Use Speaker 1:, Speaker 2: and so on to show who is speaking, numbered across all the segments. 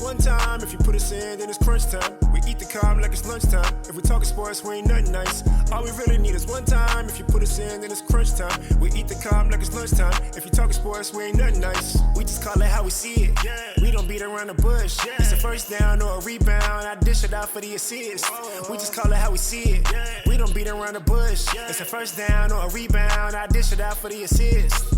Speaker 1: one time. If you put us in, then it's crunch time. We eat the cob like it's lunchtime. If we talking sports, we ain't nothing nice. All we really need is one time. If you put us in, then it's crunch time. We eat the cob like it's lunchtime. If you talking sports, we ain't nothing nice. We just call it how we see it. We don't beat around the bush. It's a first down or a rebound. I dish it out for the assist. We just call it how we see it. We don't beat around the bush. It's a first down or a rebound. I dish it out for the assist.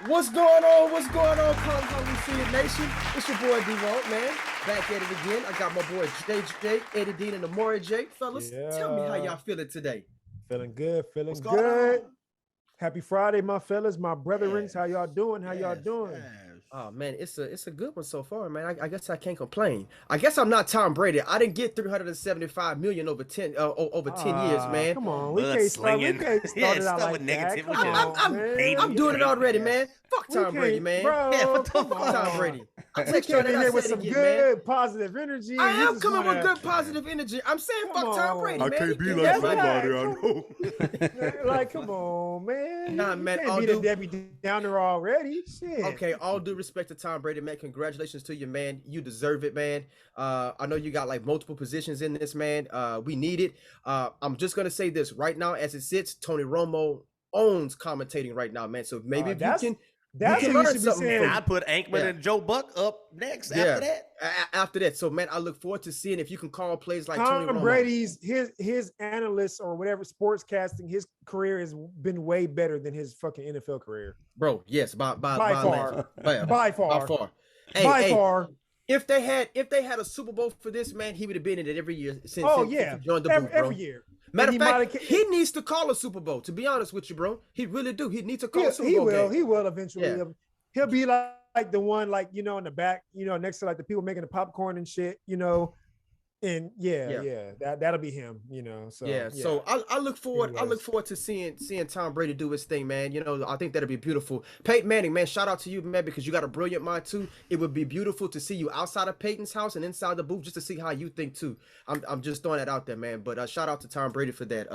Speaker 2: What's going on? What's going on, Come How We See It Nation? It's your boy D-Walt, man. Back at it again. I got my boy JJ, Eddie Dean, and Amore J. Fellas, tell me how y'all feeling today.
Speaker 3: Feeling good, feeling good. Happy Friday, my fellas, my brethrens. How y'all doing? How y'all doing?
Speaker 2: Oh man, it's a good one so far, man. I guess I can't complain. I guess I'm not Tom Brady. I didn't get 375 million over 10 years, man.
Speaker 3: Come on, we can't start it out like that.
Speaker 2: I'm doing it already, man. Fuck Tom Brady, man.
Speaker 3: Bro,
Speaker 2: fuck Tom Brady.
Speaker 3: We came in here with some good, positive energy.
Speaker 2: I am coming with good, positive energy. I'm saying fuck Tom Brady, man.
Speaker 4: I can't be like somebody, I know.
Speaker 3: Like, come on, man.
Speaker 2: Nah, man.
Speaker 3: You can't be the Debbie Downer already. Shit.
Speaker 2: Okay, all due respect to Tom Brady, man. Congratulations to you, man. You deserve it, man. I know you got like multiple positions in this, man. We need it. I'm just gonna say this right now, as it sits, Tony Romo owns commentating right now, man. So maybe if you can.
Speaker 3: That's what you should be saying.
Speaker 4: I put Aikman and Joe Buck up next after that.
Speaker 2: After that. So, man, I look forward to seeing if you can call plays like
Speaker 3: Tom
Speaker 2: Tony Romo.
Speaker 3: Brady's his analyst or whatever sportscasting, his career has been way better than his fucking NFL career.
Speaker 2: Bro, yes, by
Speaker 3: far.
Speaker 2: By far. By
Speaker 3: far.
Speaker 2: If they had a Super Bowl for this, man, he would have been in it every year since he joined the booth, bro.
Speaker 3: Every year.
Speaker 2: Matter of fact, he needs to call a Super Bowl. To be honest with you, bro, he really do. He needs to call a Super Bowl.
Speaker 3: He will eventually. Yeah. He'll be like the one, like, you know, in the back, you know, next to like the people making the popcorn and shit, you know. And that'll be him, you know. So
Speaker 2: so I look forward. I look forward to seeing Tom Brady do his thing, man. You know, I think that'll be beautiful. Peyton Manning, man, shout out to you, man, because you got a brilliant mind too. It would be beautiful to see you outside of Peyton's house and inside the booth, just to see how you think too. I'm just throwing that out there, man. But shout out to Tom Brady for that.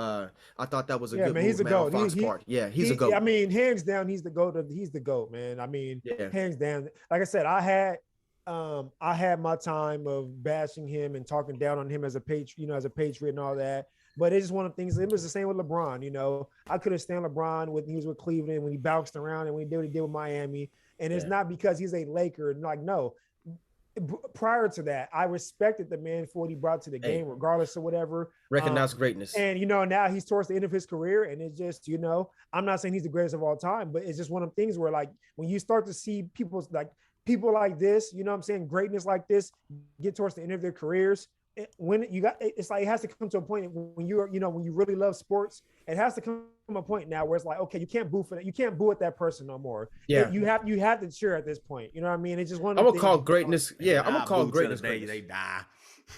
Speaker 2: I thought that was a good move,
Speaker 3: he's a goat.
Speaker 2: On Fox part. Yeah, he's a goat.
Speaker 3: I mean, hands down, he's the goat. He's the goat, man. I mean, hands down. Like I said, I had my time of bashing him and talking down on him as a patriot and all that. But it's just one of the things. It was the same with LeBron. You know, I couldn't stand LeBron when he was with Cleveland, when he bounced around and when he did what he did with Miami. And it's not because he's a Laker. Like, no. Prior to that, I respected the man for what he brought to the game, regardless of whatever.
Speaker 2: Recognize greatness.
Speaker 3: And, you know, now he's towards the end of his career. And it's just, you know, I'm not saying he's the greatest of all time, but it's just one of the things where, like, when you start to see people like this, you know what I'm saying, greatness like this, get towards the end of their careers. It's like it has to come to a point when when you really love sports, it has to come to a point now where it's like, okay, you can't boo for that. You can't boo at that person no more.
Speaker 2: Yeah.
Speaker 3: You have to cheer at this point. You know what I mean? It's just one of
Speaker 2: I'm gonna call greatness. Yeah, I'm gonna call greatness.
Speaker 4: They die.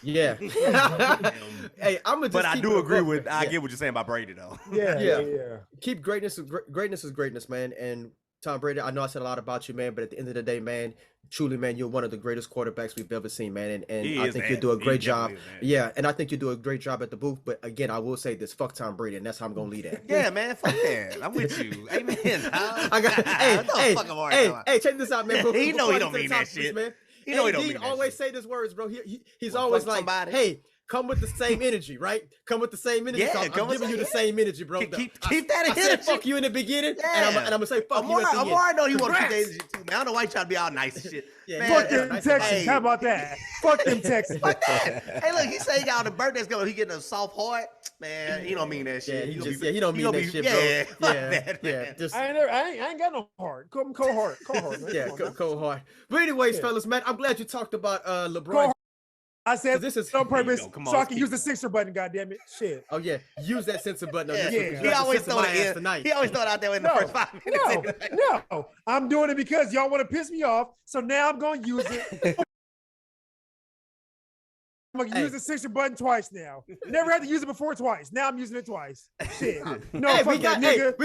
Speaker 2: Yeah. Hey,
Speaker 4: but I do agree with. I get what you're saying about Brady though.
Speaker 3: Yeah.
Speaker 2: Keep greatness. Greatness is greatness, man. And Tom Brady, I know I said a lot about you, man, but at the end of the day, man, truly, man, you're one of the greatest quarterbacks we've ever seen, man. And I think you do a great job. Yeah, and I think you do a great job at the booth. But again, I will say this: fuck Tom Brady, and that's how I'm gonna lead it.
Speaker 4: Yeah, man, fuck that. I'm with you. Amen.
Speaker 2: Hey, check this out, man.
Speaker 4: He know he don't mean that shit,
Speaker 2: man.
Speaker 4: He know he don't mean that.
Speaker 2: Always say these words, bro. He's always like, hey. Come with the same energy, right? Come with the same energy.
Speaker 4: Yeah,
Speaker 2: I'm giving you the same energy, bro.
Speaker 4: Keep that energy.
Speaker 2: I said fuck you in the beginning, and I'm gonna say fuck you at the end.
Speaker 4: I know you want to keep that energy too, man. I don't know why you trying to be all nice and shit.
Speaker 3: Fuck them Texans. How about that? Fuck them Texans.
Speaker 4: Fuck that. Hey, look, he say he got all the birthdays going. He getting a soft heart. Man, he don't mean that shit.
Speaker 2: He don't mean that shit, bro.
Speaker 3: I ain't got no heart. Cold heart.
Speaker 2: Yeah, cold heart. But anyways, fellas, man, I'm glad you talked about LeBron.
Speaker 3: I said this is on purpose so I can use the Sixer button, goddammit. Shit.
Speaker 2: Oh yeah, use that Sixer button.
Speaker 4: He always throw it in. He always throw it out there in the first 5 minutes.
Speaker 3: No, I'm doing it because y'all want to piss me off. So now I'm gonna use it. I'm gonna use the Sixer button twice now. Never had to use it before twice. Now I'm using it twice. Shit. No, fuck that nigga.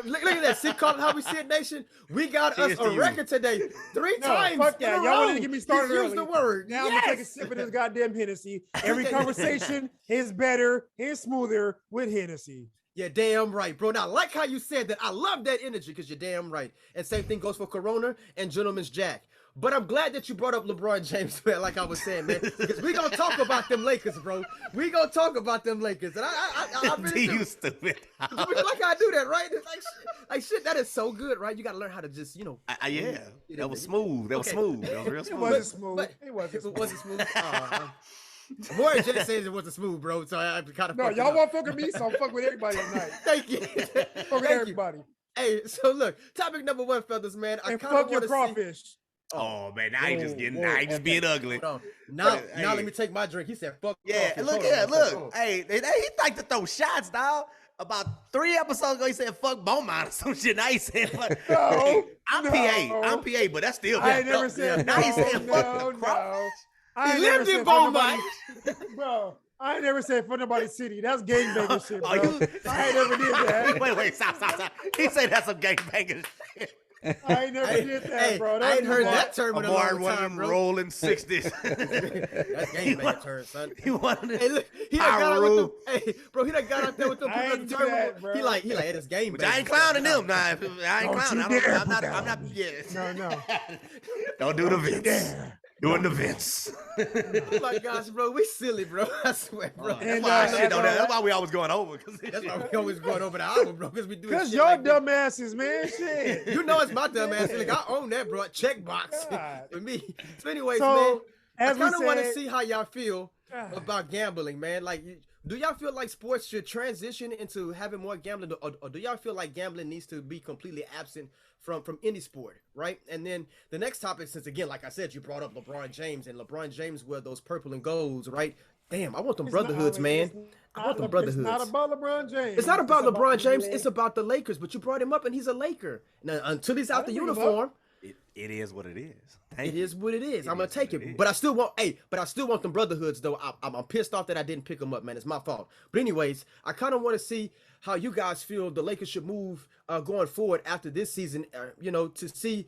Speaker 2: Look at that. See, call it How We See It Nation. We got us a record today. 3 times.
Speaker 3: Fuck that. Y'all wanted to get me started early.
Speaker 2: Use the word.
Speaker 3: Now I'm gonna take a sip of this goddamn Hennessy. Every conversation is better and smoother with Hennessy.
Speaker 2: Yeah, damn right, bro. Now, I like how you said that. I love that energy because you're damn right. And same thing goes for Corona and Gentleman's Jack. But I'm glad that you brought up LeBron James, man, like I was saying, man, because we're going to talk about them Lakers, bro. We're going to talk about them Lakers. And I really
Speaker 4: You stupid.
Speaker 2: like how I do that, right? It's like shit, that is so good, right? You got to learn how to just,
Speaker 4: Yeah, that was smooth. That was smooth. That was real
Speaker 3: It
Speaker 4: smooth.
Speaker 3: wasn't smooth. It
Speaker 2: wasn't smooth. Warren just says it wasn't smooth, bro. So I kind of
Speaker 3: No, y'all won't fuck with me, so I'm fuck with everybody tonight.
Speaker 2: Thank you.
Speaker 3: Fuck with everybody.
Speaker 2: Hey, so look, topic number 1, fellas, man. I
Speaker 3: And
Speaker 2: kind of
Speaker 3: fuck your
Speaker 2: want to
Speaker 3: crawfish.
Speaker 4: Oh man, now he just getting, now he just being ugly.
Speaker 2: Now
Speaker 4: Hey.
Speaker 2: let me take my drink. He said, "Fuck."
Speaker 4: Yeah,
Speaker 2: crawfish.
Speaker 4: look,
Speaker 2: Hold on, hold on.
Speaker 4: Hey, he like to throw shots, dog. About 3 episodes ago, he said "fuck Beaumont" or some shit. Now he said "fuck."
Speaker 3: No,
Speaker 4: I'm
Speaker 3: no.
Speaker 4: PA, but that's still.
Speaker 3: I ain't never said
Speaker 4: Now he said "fuck
Speaker 3: no,
Speaker 4: the crawfish."
Speaker 3: I
Speaker 2: He
Speaker 3: ain't never
Speaker 2: lived in
Speaker 3: said fuck
Speaker 2: Beaumont.
Speaker 3: nobody- Bro, I ain't never said for nobody's city. That's gangbanger shit, bro.
Speaker 4: Are you-
Speaker 3: I ain't never did that.
Speaker 4: Wait, stop. He said that's some gangbanger shit.
Speaker 3: I ain't never did that, bro.
Speaker 2: I ain't heard
Speaker 3: That's
Speaker 2: that term in a
Speaker 4: Amari
Speaker 2: long
Speaker 4: one of
Speaker 2: time,
Speaker 4: them
Speaker 2: bro.
Speaker 4: rolling 60s.
Speaker 2: That's gangbang term, son.
Speaker 4: He wanted
Speaker 2: Hey, look, he done got out
Speaker 4: Pyro.
Speaker 2: with them. Hey, bro, he done got out there with them.
Speaker 3: I ain't do that, bro.
Speaker 2: He like, hey, that's game.
Speaker 4: But I ain't clowning them. Nah, I ain't
Speaker 3: Don't
Speaker 4: clowning.
Speaker 3: you dare
Speaker 4: I'm
Speaker 3: put that
Speaker 4: not.
Speaker 3: on me.
Speaker 4: Yeah.
Speaker 3: No.
Speaker 4: Don't do the Vince.
Speaker 3: dare.
Speaker 4: Doing the Vince.
Speaker 2: Oh my gosh, bro, we silly, bro. I swear, bro.
Speaker 3: And,
Speaker 4: That's why,
Speaker 3: bro,
Speaker 4: that's why we always going over.
Speaker 2: That's why we always going over the album, bro. Because we do.
Speaker 3: Cause
Speaker 2: shit
Speaker 3: y'all
Speaker 2: like this.
Speaker 3: dumbasses, man. Shit.
Speaker 2: You know it's my dumb ass. Like I own that, bro. Checkbox
Speaker 3: God.
Speaker 2: for me. So, anyways,
Speaker 3: So,
Speaker 2: man, I
Speaker 3: as we
Speaker 2: kind of want to
Speaker 3: said-
Speaker 2: see how y'all feel
Speaker 3: Ah.
Speaker 2: about gambling, man. Like, do y'all feel like sports should transition into having more gambling, or do y'all feel like gambling needs to be completely absent from any sport, right? And then the next topic, since again, like I said, you brought up LeBron James, and LeBron James wear those purple and golds, right? Damn, I want them brotherhoods, man. I want them brotherhoods.
Speaker 3: It's not about LeBron James.
Speaker 2: It's not about LeBron James.
Speaker 3: the-
Speaker 2: It's about the Lakers. But you brought him up, and he's a Laker. Now, until he's out the
Speaker 3: didn't bring him
Speaker 2: uniform,
Speaker 4: It is what it is.
Speaker 2: it is what it is. I'm gonna
Speaker 4: is
Speaker 2: take
Speaker 4: what
Speaker 2: it.
Speaker 4: it is.
Speaker 2: But I still want, them brotherhoods though. I'm pissed off that I didn't pick them up, man. It's my fault. But anyways, I kind of want to see how you guys feel the Lakers should move going forward after this season. To see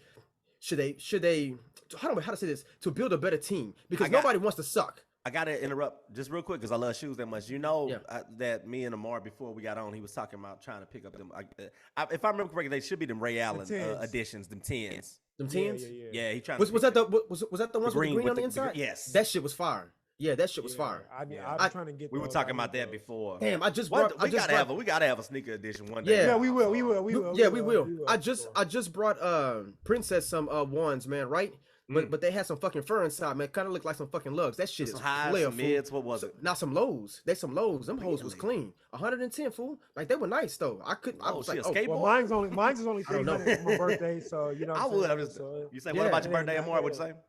Speaker 2: should they how to say this, to build a better team, because nobody wants to suck.
Speaker 4: I gotta interrupt just real quick because I love shoes that much. That me and Amar, before we got on, he was talking about trying to pick up them. If I remember correctly, they should be them Ray Allen
Speaker 3: 10s.
Speaker 4: additions, them 10s.
Speaker 2: Them tens.
Speaker 4: Yeah, he trying.
Speaker 2: Was
Speaker 4: to
Speaker 2: that the was that the ones with the green on the
Speaker 4: the
Speaker 2: inside?
Speaker 4: yes.
Speaker 2: That shit was fire. Yeah, that shit was fire.
Speaker 3: I'm trying to get.
Speaker 4: We were
Speaker 3: those.
Speaker 4: talking
Speaker 3: I
Speaker 4: about
Speaker 3: need
Speaker 4: that
Speaker 3: those.
Speaker 4: before.
Speaker 2: Damn, I just
Speaker 4: One-
Speaker 2: brought.
Speaker 4: we gotta have a sneaker edition one day.
Speaker 2: Yeah.
Speaker 3: Yeah, we will.
Speaker 2: Yeah, we will. I just brought Princess some ones, man, right? But they had some fucking fur inside, man. Kind of looked like some fucking lugs. That shit
Speaker 4: Some
Speaker 2: is
Speaker 4: highs,
Speaker 2: flare,
Speaker 4: some
Speaker 2: fool.
Speaker 4: mids. What was it?
Speaker 2: Not some lows. They some lows. Them hoes was
Speaker 4: Really?
Speaker 2: clean. 110, fool. Like they were nice though. I
Speaker 4: Oh,
Speaker 2: was
Speaker 4: she
Speaker 2: like,
Speaker 4: a skateboard?
Speaker 3: Well, mine's is only
Speaker 2: I don't know.
Speaker 3: 300 for my birthday, so you know.
Speaker 4: I
Speaker 3: what
Speaker 4: would.
Speaker 3: I'm
Speaker 4: I'm
Speaker 3: saying?
Speaker 4: just.
Speaker 3: So,
Speaker 4: You say
Speaker 2: Yeah,
Speaker 4: what about your
Speaker 3: it
Speaker 4: birthday,
Speaker 3: ain't
Speaker 4: Amar? What'd you
Speaker 3: that
Speaker 4: say?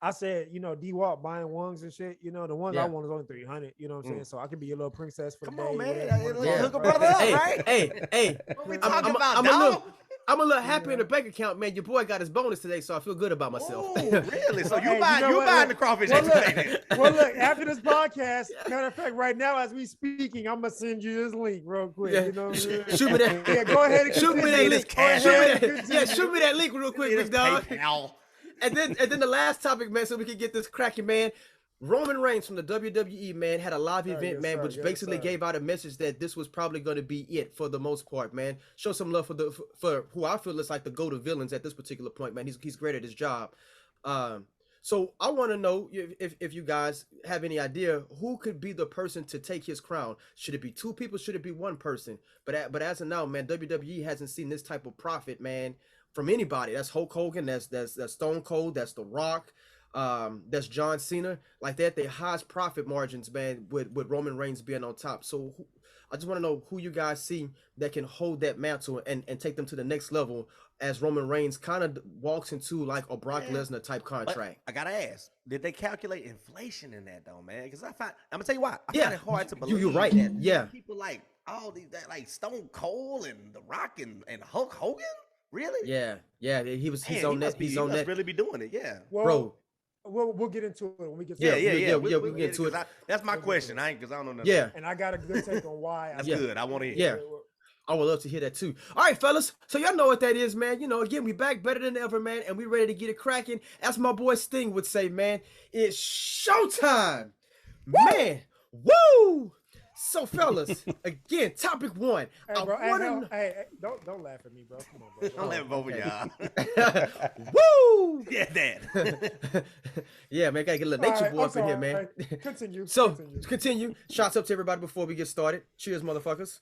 Speaker 3: I said, D-Wop buying ones and shit. The ones
Speaker 2: Yeah.
Speaker 3: I want is only 300. You know what I'm saying? So I could be a little princess for the
Speaker 4: Come
Speaker 3: day.
Speaker 4: on, man.
Speaker 3: whatever you wanna
Speaker 2: Yeah.
Speaker 3: do,
Speaker 4: Hook a
Speaker 3: right?
Speaker 4: brother up,
Speaker 2: hey,
Speaker 4: right?
Speaker 2: hey,
Speaker 4: What we
Speaker 3: I'm-
Speaker 4: talking about,
Speaker 2: I'm
Speaker 4: dog?
Speaker 2: a little happy in the bank account, man. Your boy got his bonus today, so I feel good about myself.
Speaker 4: Oh, really? So
Speaker 3: Hey,
Speaker 4: you buying
Speaker 3: know what?
Speaker 4: buying the crawfish
Speaker 3: Well,
Speaker 4: today?
Speaker 3: Well, look, after this podcast, matter of fact, right now as we speaking, I'm gonna send you this link real quick.
Speaker 2: Yeah.
Speaker 3: You know what I'm saying?
Speaker 2: Shoot me that.
Speaker 3: Yeah, go ahead and
Speaker 2: Shoot me that
Speaker 3: continue.
Speaker 2: link.
Speaker 3: Go ahead
Speaker 2: Shoot me
Speaker 3: and
Speaker 2: that.
Speaker 3: continue.
Speaker 2: Yeah, shoot me that link real quick, big dog.
Speaker 4: PayPal.
Speaker 2: And then the last topic, man, so we can get this cracking, man. Roman Reigns from the WWE, man, had a live event,
Speaker 3: yes,
Speaker 2: man,
Speaker 3: sir,
Speaker 2: which
Speaker 3: yes,
Speaker 2: basically
Speaker 3: sir.
Speaker 2: gave out a message that this was probably going to be it for the most part, man. Show some love for who I feel is like the go-to villains at this particular point, man. He's great at his job. So I want to know if you guys have any idea who could be the person to take his crown. Should it be two people? Should it be one person? But as of now, man, WWE hasn't seen this type of profit, man, from anybody. That's Hulk Hogan. That's Stone Cold. That's The Rock. That's John Cena. Like that, the highest profit margins, man, with Roman Reigns being on top. So I just want to know who you guys see that can hold that mantle and take them to the next level as Roman Reigns kind of walks into like a Brock Lesnar type contract.
Speaker 4: I gotta ask, did they calculate inflation in that though, man? Because I'm gonna tell you why. I
Speaker 2: Yeah,
Speaker 4: find it hard to believe.
Speaker 2: you're right.
Speaker 4: That
Speaker 2: Yeah.
Speaker 4: people like all these like Stone Cold and The Rock and Hulk Hogan. Really?
Speaker 2: Yeah, he's
Speaker 4: Man,
Speaker 2: on that.
Speaker 4: he
Speaker 2: He's on
Speaker 4: must
Speaker 2: that,
Speaker 4: really be doing it. Yeah.
Speaker 3: Well,
Speaker 2: bro.
Speaker 3: We'll get into it when we get to
Speaker 2: Yeah,
Speaker 3: it.
Speaker 2: we'll get to it.
Speaker 4: That's my question. I don't know nothing.
Speaker 2: Yeah,
Speaker 3: And I got a good take on why.
Speaker 4: That's
Speaker 2: Yeah.
Speaker 4: good. I want to hear.
Speaker 2: yeah. I would love to hear that too. All right, fellas. So y'all know what that is, man. Again, we back better than ever, man, and we ready to get it cracking. As my boy Sting would say, man, it's showtime, man. Woo! So, fellas, again, topic one.
Speaker 3: Hey, bro, don't laugh at me, bro. Come on, bro.
Speaker 4: Don't laugh at both of y'all.
Speaker 2: Woo!
Speaker 4: Yeah, that.
Speaker 2: Yeah, man, gotta get a little nature boy up in here, man.
Speaker 3: Continue.
Speaker 2: So, continue. Shots up to everybody before we get started. Cheers, motherfuckers.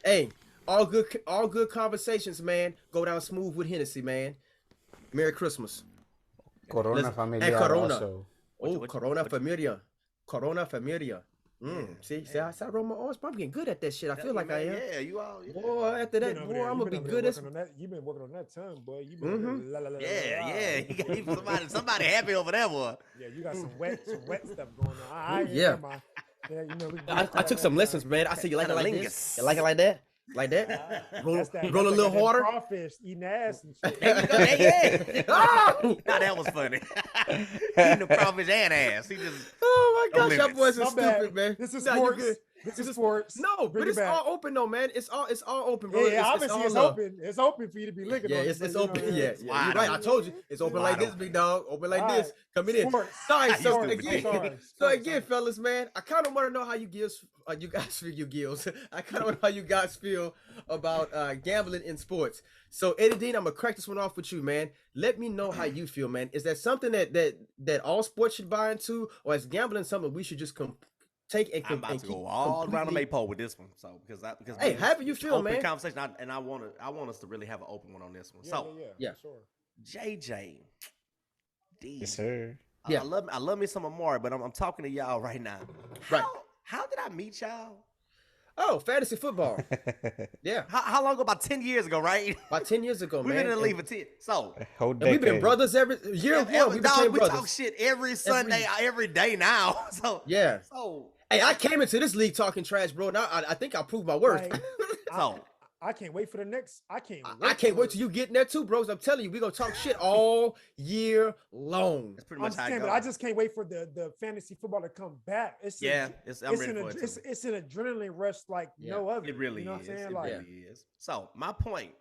Speaker 2: Hey, all good conversations, man. Go down smooth with Hennessy, man. Merry Christmas.
Speaker 5: Corona familia.
Speaker 2: And Corona.
Speaker 5: Also.
Speaker 2: Corona familia. Corona familia. See, I roll my R's. I'm getting good at that shit. I feel like I am.
Speaker 4: Yeah, you all. Yeah.
Speaker 2: Boy, after that, boy, I'm gonna be good as.
Speaker 3: You've been working on that tongue, boy. You been
Speaker 4: Yeah. Somebody happy over there, boy.
Speaker 3: Yeah, you got some wet stuff going on.
Speaker 2: Yeah.
Speaker 3: Yeah, you know,
Speaker 2: I took some lessons, man. I said you like it like this. You like it like that? Like that? Roll a little harder.
Speaker 3: Crawfish eating ass and shit.
Speaker 4: Yeah. Oh, that was funny. Eating the crawfish and ass. He just.
Speaker 2: Oh my gosh, y'all boys are
Speaker 3: My
Speaker 2: stupid,
Speaker 3: bad.
Speaker 2: man.
Speaker 3: This is
Speaker 2: Nah,
Speaker 3: sports.
Speaker 2: good.
Speaker 3: This is sports.
Speaker 2: No, but it's all open though, man. It's all open, bro.
Speaker 3: Yeah, obviously it's open. It's open for you to be licking.
Speaker 2: Yeah,
Speaker 3: on
Speaker 2: it's
Speaker 3: it,
Speaker 2: open.
Speaker 3: you know,
Speaker 2: Yeah, you're right. I told you, it's open like this, big dog. Open like this. Coming in. Sorry. So again, fellas, man, I kind of want to know how you guys feel. I kind of want to know how you guys feel about gambling in sports. So Eddie Dean, I'm gonna crack this one off with you, man. Let me know how you feel, man. Is that something that all sports should buy into, or is gambling something we should just take and
Speaker 4: I'm about to go all around the maypole with this one. So because
Speaker 2: hey, how do you feel,
Speaker 4: open
Speaker 2: man?
Speaker 4: Conversation, I want us to really have an open one on this one.
Speaker 3: Yeah, sure.
Speaker 4: JJ, D,
Speaker 5: Yes, sir.
Speaker 2: Yeah.
Speaker 4: I love me some Amari, but I'm talking to y'all right now.
Speaker 2: Right.
Speaker 4: How did I meet y'all?
Speaker 2: Oh, fantasy football. Yeah.
Speaker 4: How long ago? About 10 years ago, right?
Speaker 2: About 10 years ago, man.
Speaker 4: We didn't leave a 10. So
Speaker 2: and we've been brothers every year. We became brothers.
Speaker 4: Talk shit every Sunday, every day now. So
Speaker 2: yeah.
Speaker 4: So
Speaker 2: hey, I came into this league talking trash, bro. Now I think I proved my worth.
Speaker 3: Like, I can't wait for the next. I
Speaker 2: can't wait till you get in there too, bros. I'm telling you, we gonna talk shit all year long.
Speaker 4: That's pretty much how it goes.
Speaker 3: But I just can't wait for the fantasy football to come back. I'm ready for it. It's an adrenaline rush like no other.
Speaker 4: It really is. It really is. So my point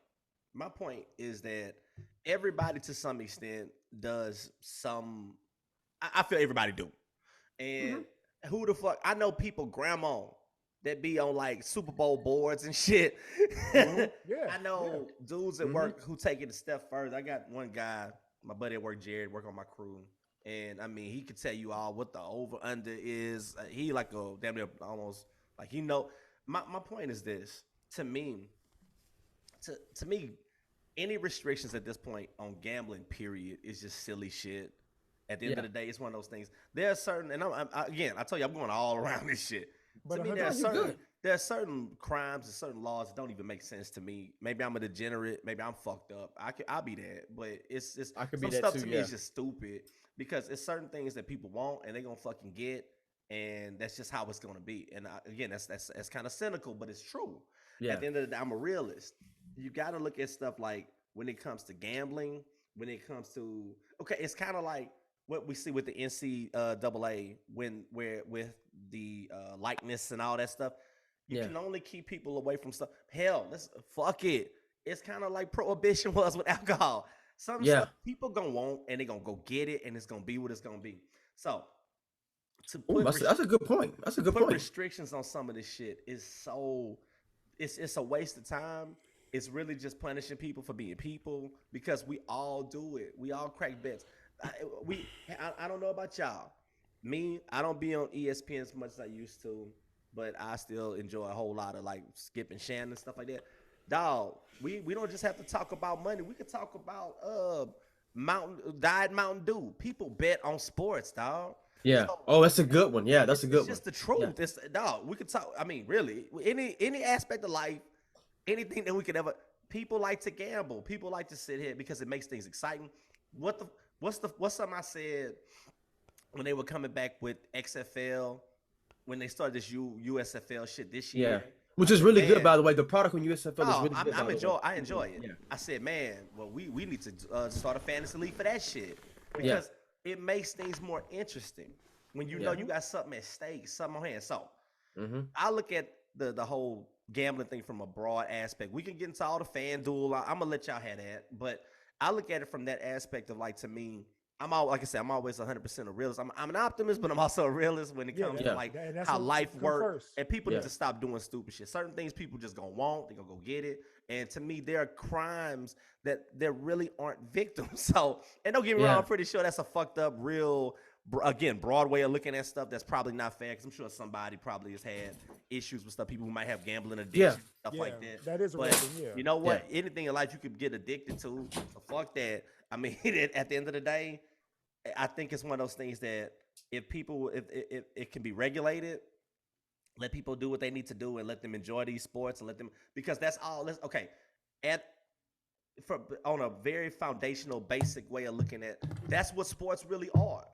Speaker 4: is that everybody to some extent does some. I feel everybody do, and who the fuck? I know people, grandma, that be on like Super Bowl boards and shit.
Speaker 3: Yeah,
Speaker 4: I know dudes at work who take it a step further. I got one guy, my buddy at work, Jared, work on my crew. And I mean, he could tell you all what the over under is. He like a damn near almost like he know. My point is this: to me, any restrictions at this point on gambling, period, is just silly shit. At the end of the day, it's one of those things. There are certain, and I told you, I'm going all around this shit.
Speaker 3: But
Speaker 4: to me, there are certain crimes and certain laws that don't even make sense to me. Maybe I'm a degenerate. Maybe I'm fucked up. I'll be that. But it's
Speaker 2: I could
Speaker 4: some
Speaker 2: be
Speaker 4: stuff
Speaker 2: that too,
Speaker 4: to me is just stupid because it's certain things that people want and they're gonna fucking get, and that's just how it's gonna be. And again, that's kind of cynical, but it's true. Yeah. At the end of the day, I'm a realist. You got to look at stuff like when it comes to gambling, when it comes to it's kind of like what we see with the NCAA with the likeness and all that stuff. You can only keep people away from stuff. Hell, fuck it. It's kind of like prohibition was with alcohol. Some stuff people gonna want and they gonna go get it and it's gonna be what it's gonna be. So
Speaker 2: that's a good point. That's a good point.
Speaker 4: Restrictions on some of this shit is it's a waste of time. It's really just punishing people for being people because we all do it. We all crack bets. I don't know about y'all. Me, I don't be on ESPN as much as I used to, but I still enjoy a whole lot of like Skip and Shannon and stuff like that. Dog, we don't just have to talk about money. We could talk about Mountain Dew. People bet on sports, dog.
Speaker 2: Yeah. So, that's a good one. Yeah, that's a good one.
Speaker 4: It's just the truth. Yeah. It's dog. We could talk. I mean, really, any aspect of life, anything that we could ever. People like to gamble. People like to sit here because it makes things exciting. What's something I said when they were coming back with XFL, when they started this USFL shit this year? Yeah, which is really good, by the way. The product on USFL is really good. I enjoy it. Yeah. I said, man, well, we need to start a fantasy league for that shit because it makes things more interesting when you know you got something at stake, something on hand. So I look at the whole gambling thing from a broad aspect. We can get into all the FanDuel. I'm gonna let y'all have that, but I look at it from that aspect of like, to me, like I said, I'm always 100% a realist. I'm an optimist, but I'm also a realist when it comes to like how life works. And people need to stop doing stupid shit. Certain things people just gonna want, they gonna go get it. And to me, there are crimes that there really aren't victims. So, and don't get me wrong, I'm pretty sure that's a fucked up, real, again, broad way of looking at stuff that's probably not fair. Because I'm sure somebody probably has had issues with stuff. People who might have gambling addiction, stuff like that.
Speaker 3: That is
Speaker 4: but
Speaker 3: reason,
Speaker 4: you know what? Anything in life you could get addicted to. So fuck that. I mean, at the end of the day, I think it's one of those things that if it can be regulated, let people do what they need to do and let them enjoy these sports and let them, because that's all. Okay, on a very foundational, basic way of looking at, that's what sports really are.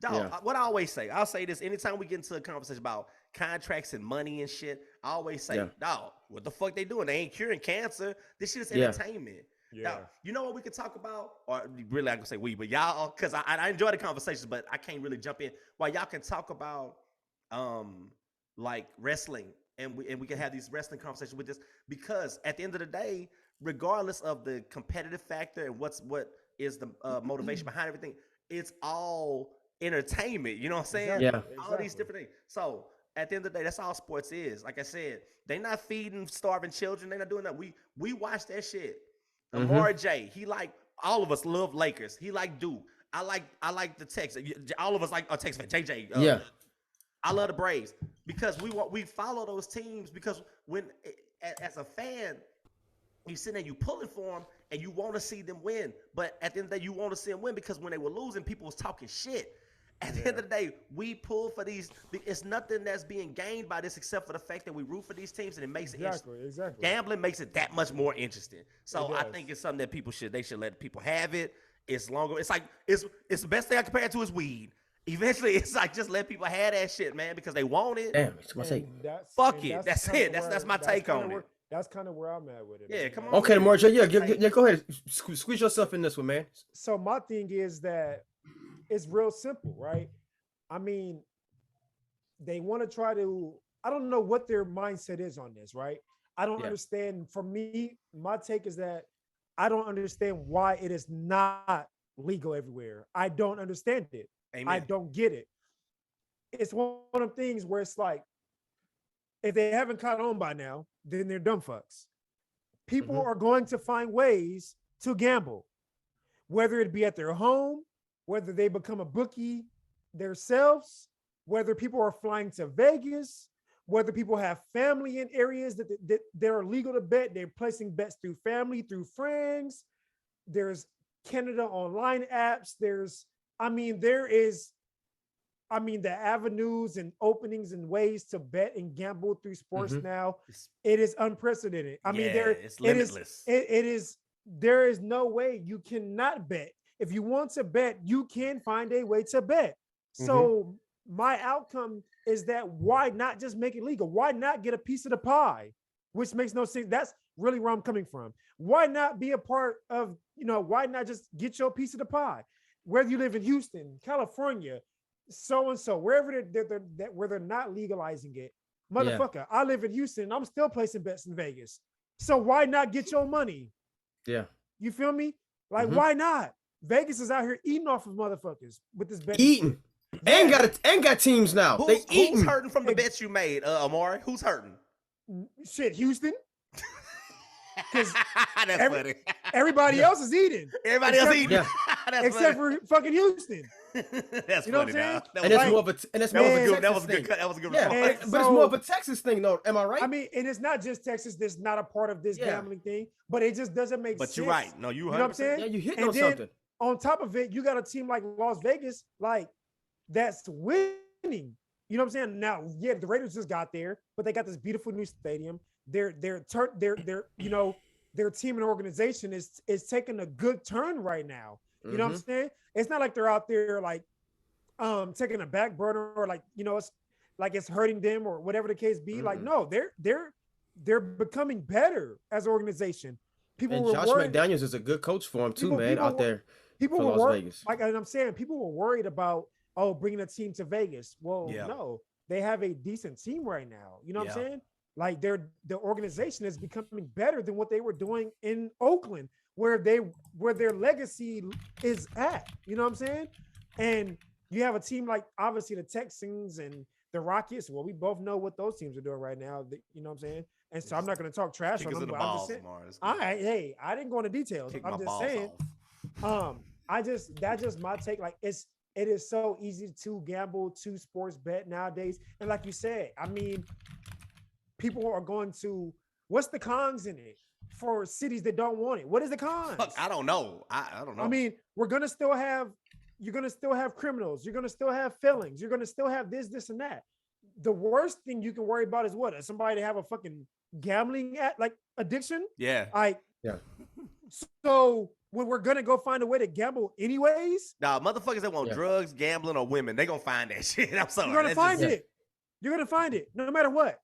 Speaker 4: Dog, what I always say, I'll say this anytime we get into a conversation about contracts and money and shit. I always say, dog, what the fuck they doing? They ain't curing cancer. This shit is entertainment. Now, you know what we could talk about? Or really, I can say we, but y'all, because I enjoy the conversations, but I can't really jump in. While y'all can talk about like wrestling, and we can have these wrestling conversations with this, because at the end of the day, regardless of the competitive factor and what is the motivation behind everything, it's all entertainment. You know what I'm saying?
Speaker 2: Yeah.
Speaker 4: All these different things. So at the end of the day, that's all sports is. Like I said, they not feeding starving children. They not doing that. We watch that shit. Amari J, he like, all of us love Lakers. He like Duke. I like the Texans. All of us like Texas fan. JJ. I love the Braves because we follow those teams, because when as a fan, you sit there, you pulling for them and you want to see them win. But at the end of the day, you want to see them win because when they were losing, people was talking shit. At the end of the day, we pull for these. It's nothing that's being gained by this except for the fact that we root for these teams, and it makes it interesting. Gambling makes it that much more interesting. So I think it's something that they should let people have it. It's longer. It's like it's the best thing I compare it to is weed. Eventually, it's like just let people have that shit, man, because they want it.
Speaker 2: Damn, it's my take.
Speaker 4: Fuck it. That's it. That's my take on it.
Speaker 3: That's kind of where I'm at with it.
Speaker 4: Yeah, come on.
Speaker 2: Okay, Marja, go ahead. Squeeze yourself in this one, man.
Speaker 3: So my thing is that it's real simple, right? I mean, they want to try to, I don't know what their mindset is on this, right? I don't understand. For me, my take is that I don't understand why it is not legal everywhere. I don't understand it.
Speaker 4: Amen.
Speaker 3: I don't get it. It's one of them things where it's like, if they haven't caught on by now, then they're dumb fucks. People are going to find ways to gamble, whether it be at their home, whether they become a bookie themselves, whether people are flying to Vegas, whether people have family in areas that are legal to bet. They're placing bets through family, through friends. There's Canada online apps. The avenues and openings and ways to bet and gamble through sports now, it is unprecedented. It's limitless. There is no way you cannot bet. If you want to bet, you can find a way to bet. So my outcome is that why not just make it legal? Why not get a piece of the pie? Which makes no sense. That's really where I'm coming from. Why not be a part of, why not just get your piece of the pie? Whether you live in Houston, California, so-and-so, wherever where they're not legalizing it. Motherfucker, I live in Houston. I'm still placing bets in Vegas. So why not get your money?
Speaker 2: Yeah.
Speaker 3: You feel me? Like, why not? Vegas is out here eating off of motherfuckers with this bet.
Speaker 2: Eating. Ain't got teams now.
Speaker 4: Who's hurting from the bets you made, Amari? Who's hurting?
Speaker 3: Shit, Houston.
Speaker 4: That's funny.
Speaker 3: Everybody else is eating.
Speaker 4: Everybody else eating.
Speaker 2: Yeah.
Speaker 3: Except for fucking Houston.
Speaker 4: That's
Speaker 3: you know
Speaker 4: funny
Speaker 3: what I'm saying?
Speaker 4: That was a good response.
Speaker 2: But it's more of a Texas thing, though. Am I right?
Speaker 3: I mean, and it's not just Texas that's not a part of this gambling thing, but it just doesn't make sense.
Speaker 4: But you're right. No,
Speaker 3: you know what I'm saying?
Speaker 2: Yeah, you hit on something.
Speaker 3: On top of it, you got a team like Las Vegas, that's winning. You know what I'm saying? Now, the Raiders just got there, but they got this beautiful new stadium. Their team and organization is taking a good turn right now. You know what I'm saying? It's not like they're out there taking a back burner or it's like it's hurting them or whatever the case be. Like, no, they're becoming better as an organization.
Speaker 2: Josh McDaniels is a good coach for him too, out there.
Speaker 3: People were worried, and I'm saying people were worried about bringing a team to Vegas. Well, no, they have a decent team right now. You know what I'm saying? Like the organization is becoming better than what they were doing in Oakland, where their legacy is at. You know what I'm saying? And you have a team like obviously the Texans and the Rockets. Well, we both know what those teams are doing right now. You know what I'm saying? And so I'm not going to talk trash on them. But I'm just saying, I didn't go into details. I'm just saying. That's just my take. Like it is so easy to gamble, to sports bet nowadays. And like you said, I mean, people are going to, what's the cons in it for cities that don't want it? What is the cons?
Speaker 4: Fuck, I don't know. I don't know.
Speaker 3: I mean, you're going to still have criminals. You're going to still have felons. You're going to still have this, and that. The worst thing you can worry about is what? Somebody to have a fucking gambling addiction?
Speaker 4: Yeah.
Speaker 2: Yeah.
Speaker 3: So when we're going to go find a way to gamble anyways?
Speaker 4: Nah, motherfuckers that want drugs, gambling, or women, they going to find that shit. I'm sorry.
Speaker 3: You're going to find it. You're going to find it no matter what.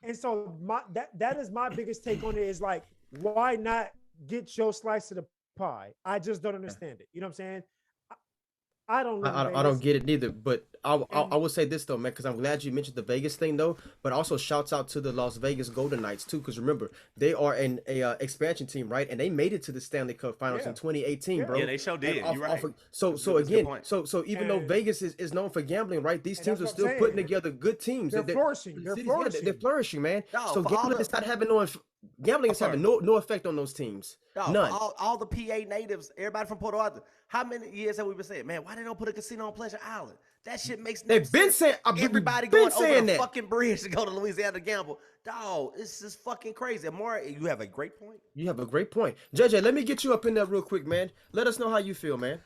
Speaker 3: And so that is my biggest take on it is like, why not get your slice of the pie? I just don't understand it. You know what I'm saying? I
Speaker 2: don't get it neither, but I will say this though, man, because I'm glad you mentioned the Vegas thing though, but also shouts out to the Las Vegas Golden Knights too, because remember they are an expansion team, right? And they made it to the Stanley Cup Finals in 2018, bro.
Speaker 4: Yeah, they sure did. You're right.
Speaker 2: So even though Vegas is known for gambling, right? These teams are still putting together good teams.
Speaker 3: They're flourishing.
Speaker 2: They're flourishing, man. So gambling is not having gambling is having no effect on those teams. None.
Speaker 4: All the PA natives, everybody from Port Arthur. How many years have we been saying, man, why they don't put a casino on Pleasure Island? That shit makes no sense. They've been saying everybody going over the fucking bridge to go to Louisiana to gamble. Dog, this is fucking crazy. Amari, you have a great point.
Speaker 2: You have a great point. JJ, let me get you up in there real quick, man. Let us know how you feel, man.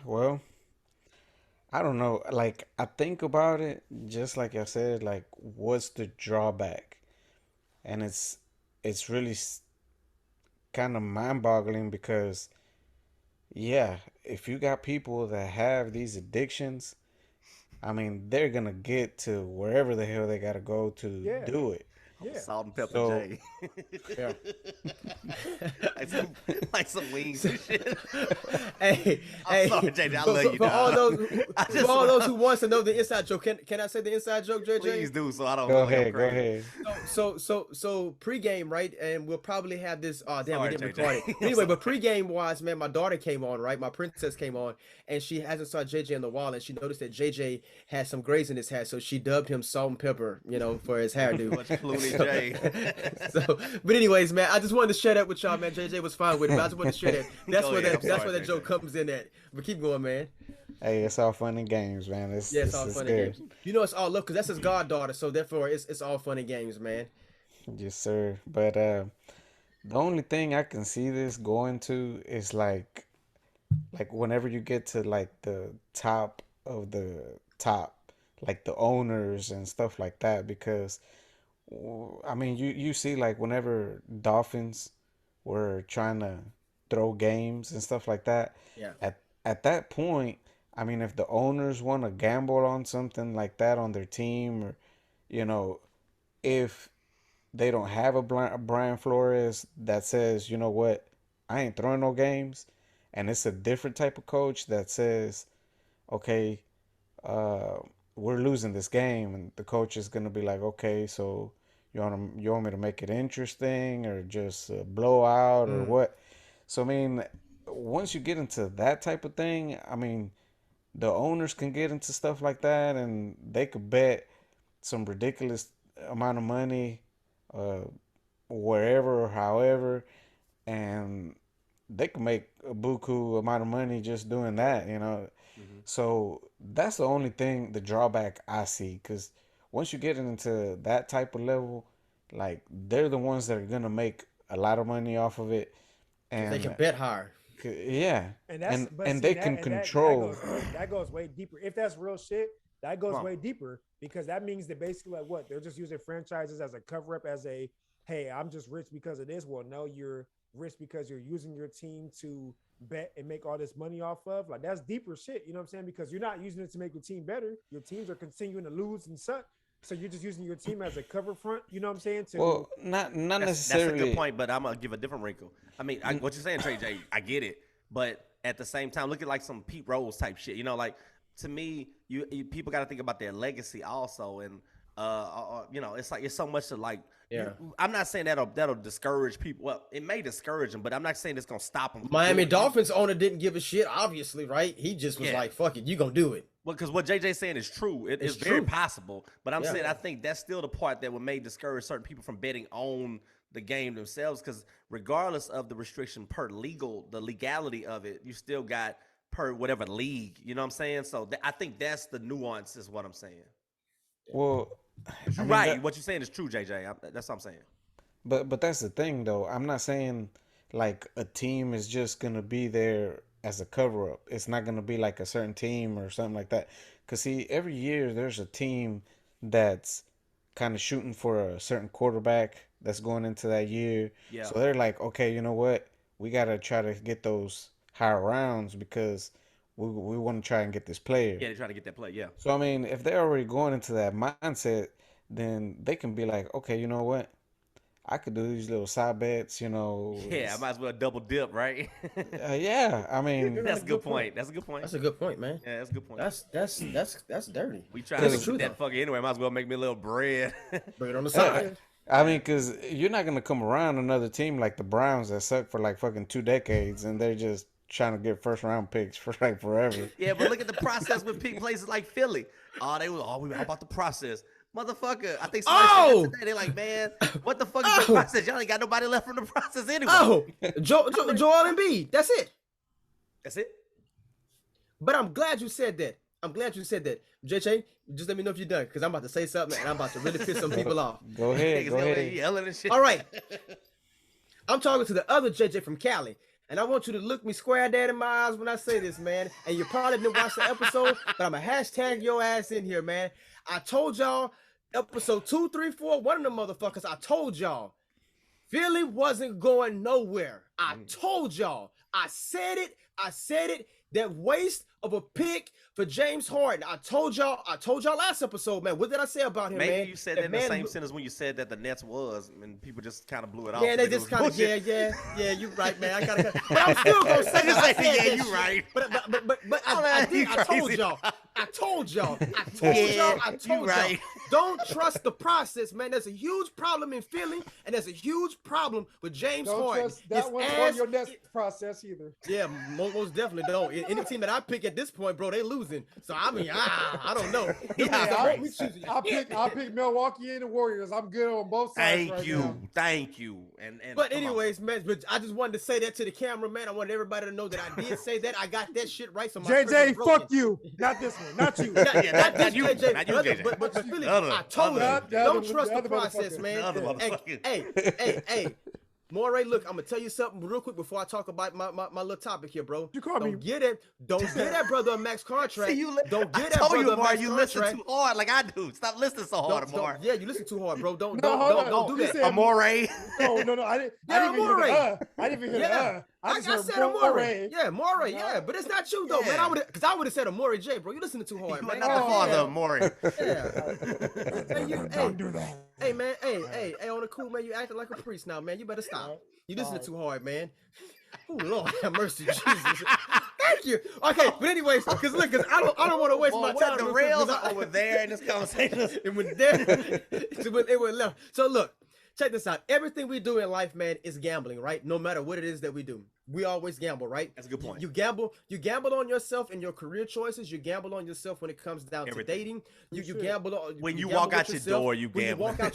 Speaker 5: Well, I don't know. Like, I think about it, just like I said, like, what's the drawback? And it's really kind of mind-boggling because, yeah, if you got people that have these addictions, I mean, they're going to get to wherever the hell they got to go to do it.
Speaker 4: Yeah. Salt and pepper J.
Speaker 2: Yeah.
Speaker 4: like some wings and shit.
Speaker 2: Hey,
Speaker 4: sorry, JJ, I love you,
Speaker 2: for all those who wants to know the inside joke, can I say the inside joke, JJ?
Speaker 4: Please do, so I don't
Speaker 5: go ahead.
Speaker 2: So pregame, right? And we'll probably have this. Oh, damn, we didn't record it. Anyway, but pregame wise, man, my daughter came on, right? My princess came on, and she hasn't saw JJ on the wall, and she noticed that JJ had some grays in his hair, so she dubbed him Salt and Pepper, for his hairdo. But anyways, man, I just wanted to share that with y'all, man. JJ was fine with it, but I just wanted to share that. That's where that joke comes in at. But keep going, man.
Speaker 5: Hey, it's all fun and games, man.
Speaker 2: It's all fun and games. It's all love because that's his goddaughter, so therefore it's all fun and games, man.
Speaker 5: Yes, sir. But the only thing I can see this going to is like whenever you get to like the top of the top, like the owners and stuff like that, because I mean, you see, like, whenever Dolphins were trying to throw games and stuff like that, at that point, I mean, if the owners want to gamble on something like that on their team, or, if they don't have a Brian Flores that says, you know what, I ain't throwing no games, and it's a different type of coach that says, okay, we're losing this game, and the coach is going to be like, okay, so you want me to make it interesting or just blow out or what? So, I mean, once you get into that type of thing, I mean, the owners can get into stuff like that and they could bet some ridiculous amount of money wherever or however, and they can make a buku amount of money just doing that, So that's the only thing, the drawback I see, because once you get into that type of level, like, they're the ones that are gonna make a lot of money off of it, and
Speaker 2: they can bet higher.
Speaker 5: Yeah,
Speaker 3: and
Speaker 5: they can control.
Speaker 3: That goes way deeper. If that's real shit, that goes way deeper, because that means that basically, like, what, they're just using franchises as a cover up, as a, hey, I'm just rich because of this. Well, no, you're rich because you're using your team to bet and make all this money off of. Like, that's deeper shit, you know what I'm saying? Because you're not using it to make your team better. Your teams are continuing to lose and suck. So you're just using your team as a cover front, you know what I'm saying?
Speaker 5: Well, not necessarily.
Speaker 4: That's a good point, but I'm gonna give a different wrinkle. I mean, what you're saying, Trey J, I get it, but at the same time, look at like some Pete Rose type shit. Like, to me, you people got to think about their legacy also, and it's like it's so much to like.
Speaker 2: Yeah.
Speaker 4: I'm not saying that'll discourage people. Well, it may discourage them, but I'm not saying it's gonna stop them.
Speaker 2: Miami Dolphins owner didn't give a shit, obviously, right? He just was like, "Fuck it, you gonna do it."
Speaker 4: Well, because what JJ's saying is true. It's very possible, but I'm saying I think that's still the part that may discourage certain people from betting on the game themselves. Because regardless of the restriction the legality of it, you still got per whatever league. You know what I'm saying? So I think that's the nuance, is what I'm saying.
Speaker 5: Well,
Speaker 4: you're right. What you're saying is true, JJ. That's what I'm saying.
Speaker 5: But that's the thing, though. I'm not saying like a team is just gonna be there as a cover up. It's not gonna be like a certain team or something like that. Cause see, every year there's a team that's kind of shooting for a certain quarterback that's going into that year.
Speaker 4: Yeah.
Speaker 5: So they're like, okay, you know what? We gotta try to get those higher rounds because we want to try and get this player.
Speaker 4: Yeah, they're trying to get that play. Yeah.
Speaker 5: So I mean, if they're already going into that mindset, then they can be like, okay, you know what? I could do these little side bets, you know.
Speaker 4: Yeah, I might as well double dip, right?
Speaker 5: Yeah, I mean,
Speaker 4: that's a good point. That's a good point.
Speaker 2: That's a good point, man.
Speaker 4: Yeah, that's a good point.
Speaker 2: That's dirty.
Speaker 4: We try to get that fucker anyway. Might as well make me a little bread.
Speaker 2: Bring it on the side.
Speaker 5: I mean, because you're not gonna come around another team like the Browns that suck for like fucking 2 decades, and they're just trying to get first round picks for like forever.
Speaker 4: Yeah, but look at the process with places like Philly. We all about the process. Motherfucker, I think somebody said that today. They're like, man, what the fuck is the process? Y'all ain't got nobody left from the process anyway.
Speaker 2: Joel Embiid. That's it.
Speaker 4: That's it.
Speaker 2: But I'm glad you said that. JJ, just let me know if you're done, because I'm about to say something and I'm about to really piss some people off.
Speaker 5: Go ahead.
Speaker 4: Yelling and shit.
Speaker 2: All right. I'm talking to the other JJ from Cali. And I want you to look me square dead in my eyes when I say this, man. And you probably didn't watch the episode, but I'm going to hashtag your ass in here, man. I told y'all, episode 2, 3, 4, one of them motherfuckers, I told y'all, Philly wasn't going nowhere. I told y'all. I said it. That waste of a pick for James Harden. I told y'all last episode, man. What did I say about him, man?
Speaker 4: Maybe you said that in the same sentence when you said that the Nets was, and people just kind of blew it off.
Speaker 2: Yeah, they just kind of, yeah, you're right, man. But I'm still gonna say that.
Speaker 4: Yeah, you're right.
Speaker 2: But I told y'all.
Speaker 4: Right.
Speaker 2: Don't trust the process, man. There's a huge problem in Philly, and there's a huge problem with James Harden.
Speaker 3: Trust that one on your Nets process either.
Speaker 2: Yeah, most definitely don't. Any team that I pick at this point, bro, they losing. So I mean, I don't know.
Speaker 3: I pick Milwaukee and the Warriors. I'm good on both sides.
Speaker 4: Thank you. And
Speaker 2: but anyways, man, but I just wanted to say that to the camera, man. I wanted everybody to know that I did say that. I got that shit right. So my
Speaker 3: JJ, fuck you. Not this one. Not you.
Speaker 2: not you,
Speaker 4: JJ.
Speaker 2: But Philly, I told you, don't trust the process, man. Hey. Moray, look, I'm gonna tell you something real quick before I talk about my little topic here, bro. Don't get that brother a max contract. Don't get that brother a max
Speaker 4: you
Speaker 2: contract.
Speaker 4: listen too hard like I do. Stop listening so hard, Amar.
Speaker 2: Yeah, you listen too hard, bro. Don't do that.
Speaker 4: Amore.
Speaker 3: No. I didn't even hear the I
Speaker 2: said Amore. Yeah, Amore. Yeah, but it's not you though, man. I would have said Amore J, bro. You listening too hard, man.
Speaker 4: Not the father of Amore.
Speaker 3: Don't do that.
Speaker 2: Hey, man. Hey, on the cool, man. You acting like a priest now, man. You better stop. You listening too hard, man. Oh Lord, have mercy, Jesus. Thank you. Okay, but anyways, because I don't want to waste my time.
Speaker 4: The rails are over there in this conversation.
Speaker 2: It went there. It went left. So look, check this out. Everything we do in life, man, is gambling, right? No matter what it is that we do, we always gamble, right?
Speaker 4: That's a good point.
Speaker 2: You gamble on yourself in your career choices. You gamble on yourself when it comes down to dating. You gamble on
Speaker 4: when you walk out your door. You gamble.
Speaker 2: When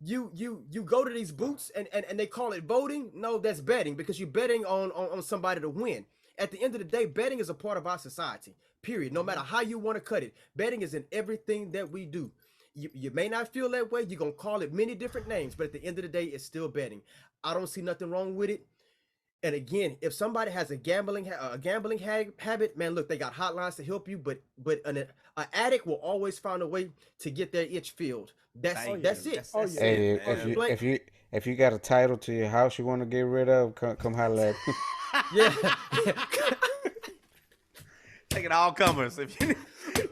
Speaker 2: you go to these booths and they call it voting. No, that's betting, because you're betting on somebody to win. At the end of the day, betting is a part of our society, period. No matter how you want to cut it, betting is in everything that we do. You may not feel that way. You're going to call it many different names, but at the end of the day, it's still betting. I don't see nothing wrong with it. And again, if somebody has a gambling habit, man, look, they got hotlines to help you, but an addict will always find a way to get their itch filled. That's it.
Speaker 5: Hey, if you got a title to your house you want to get rid of, come holler at me.
Speaker 2: Yeah.
Speaker 4: Take it all comers.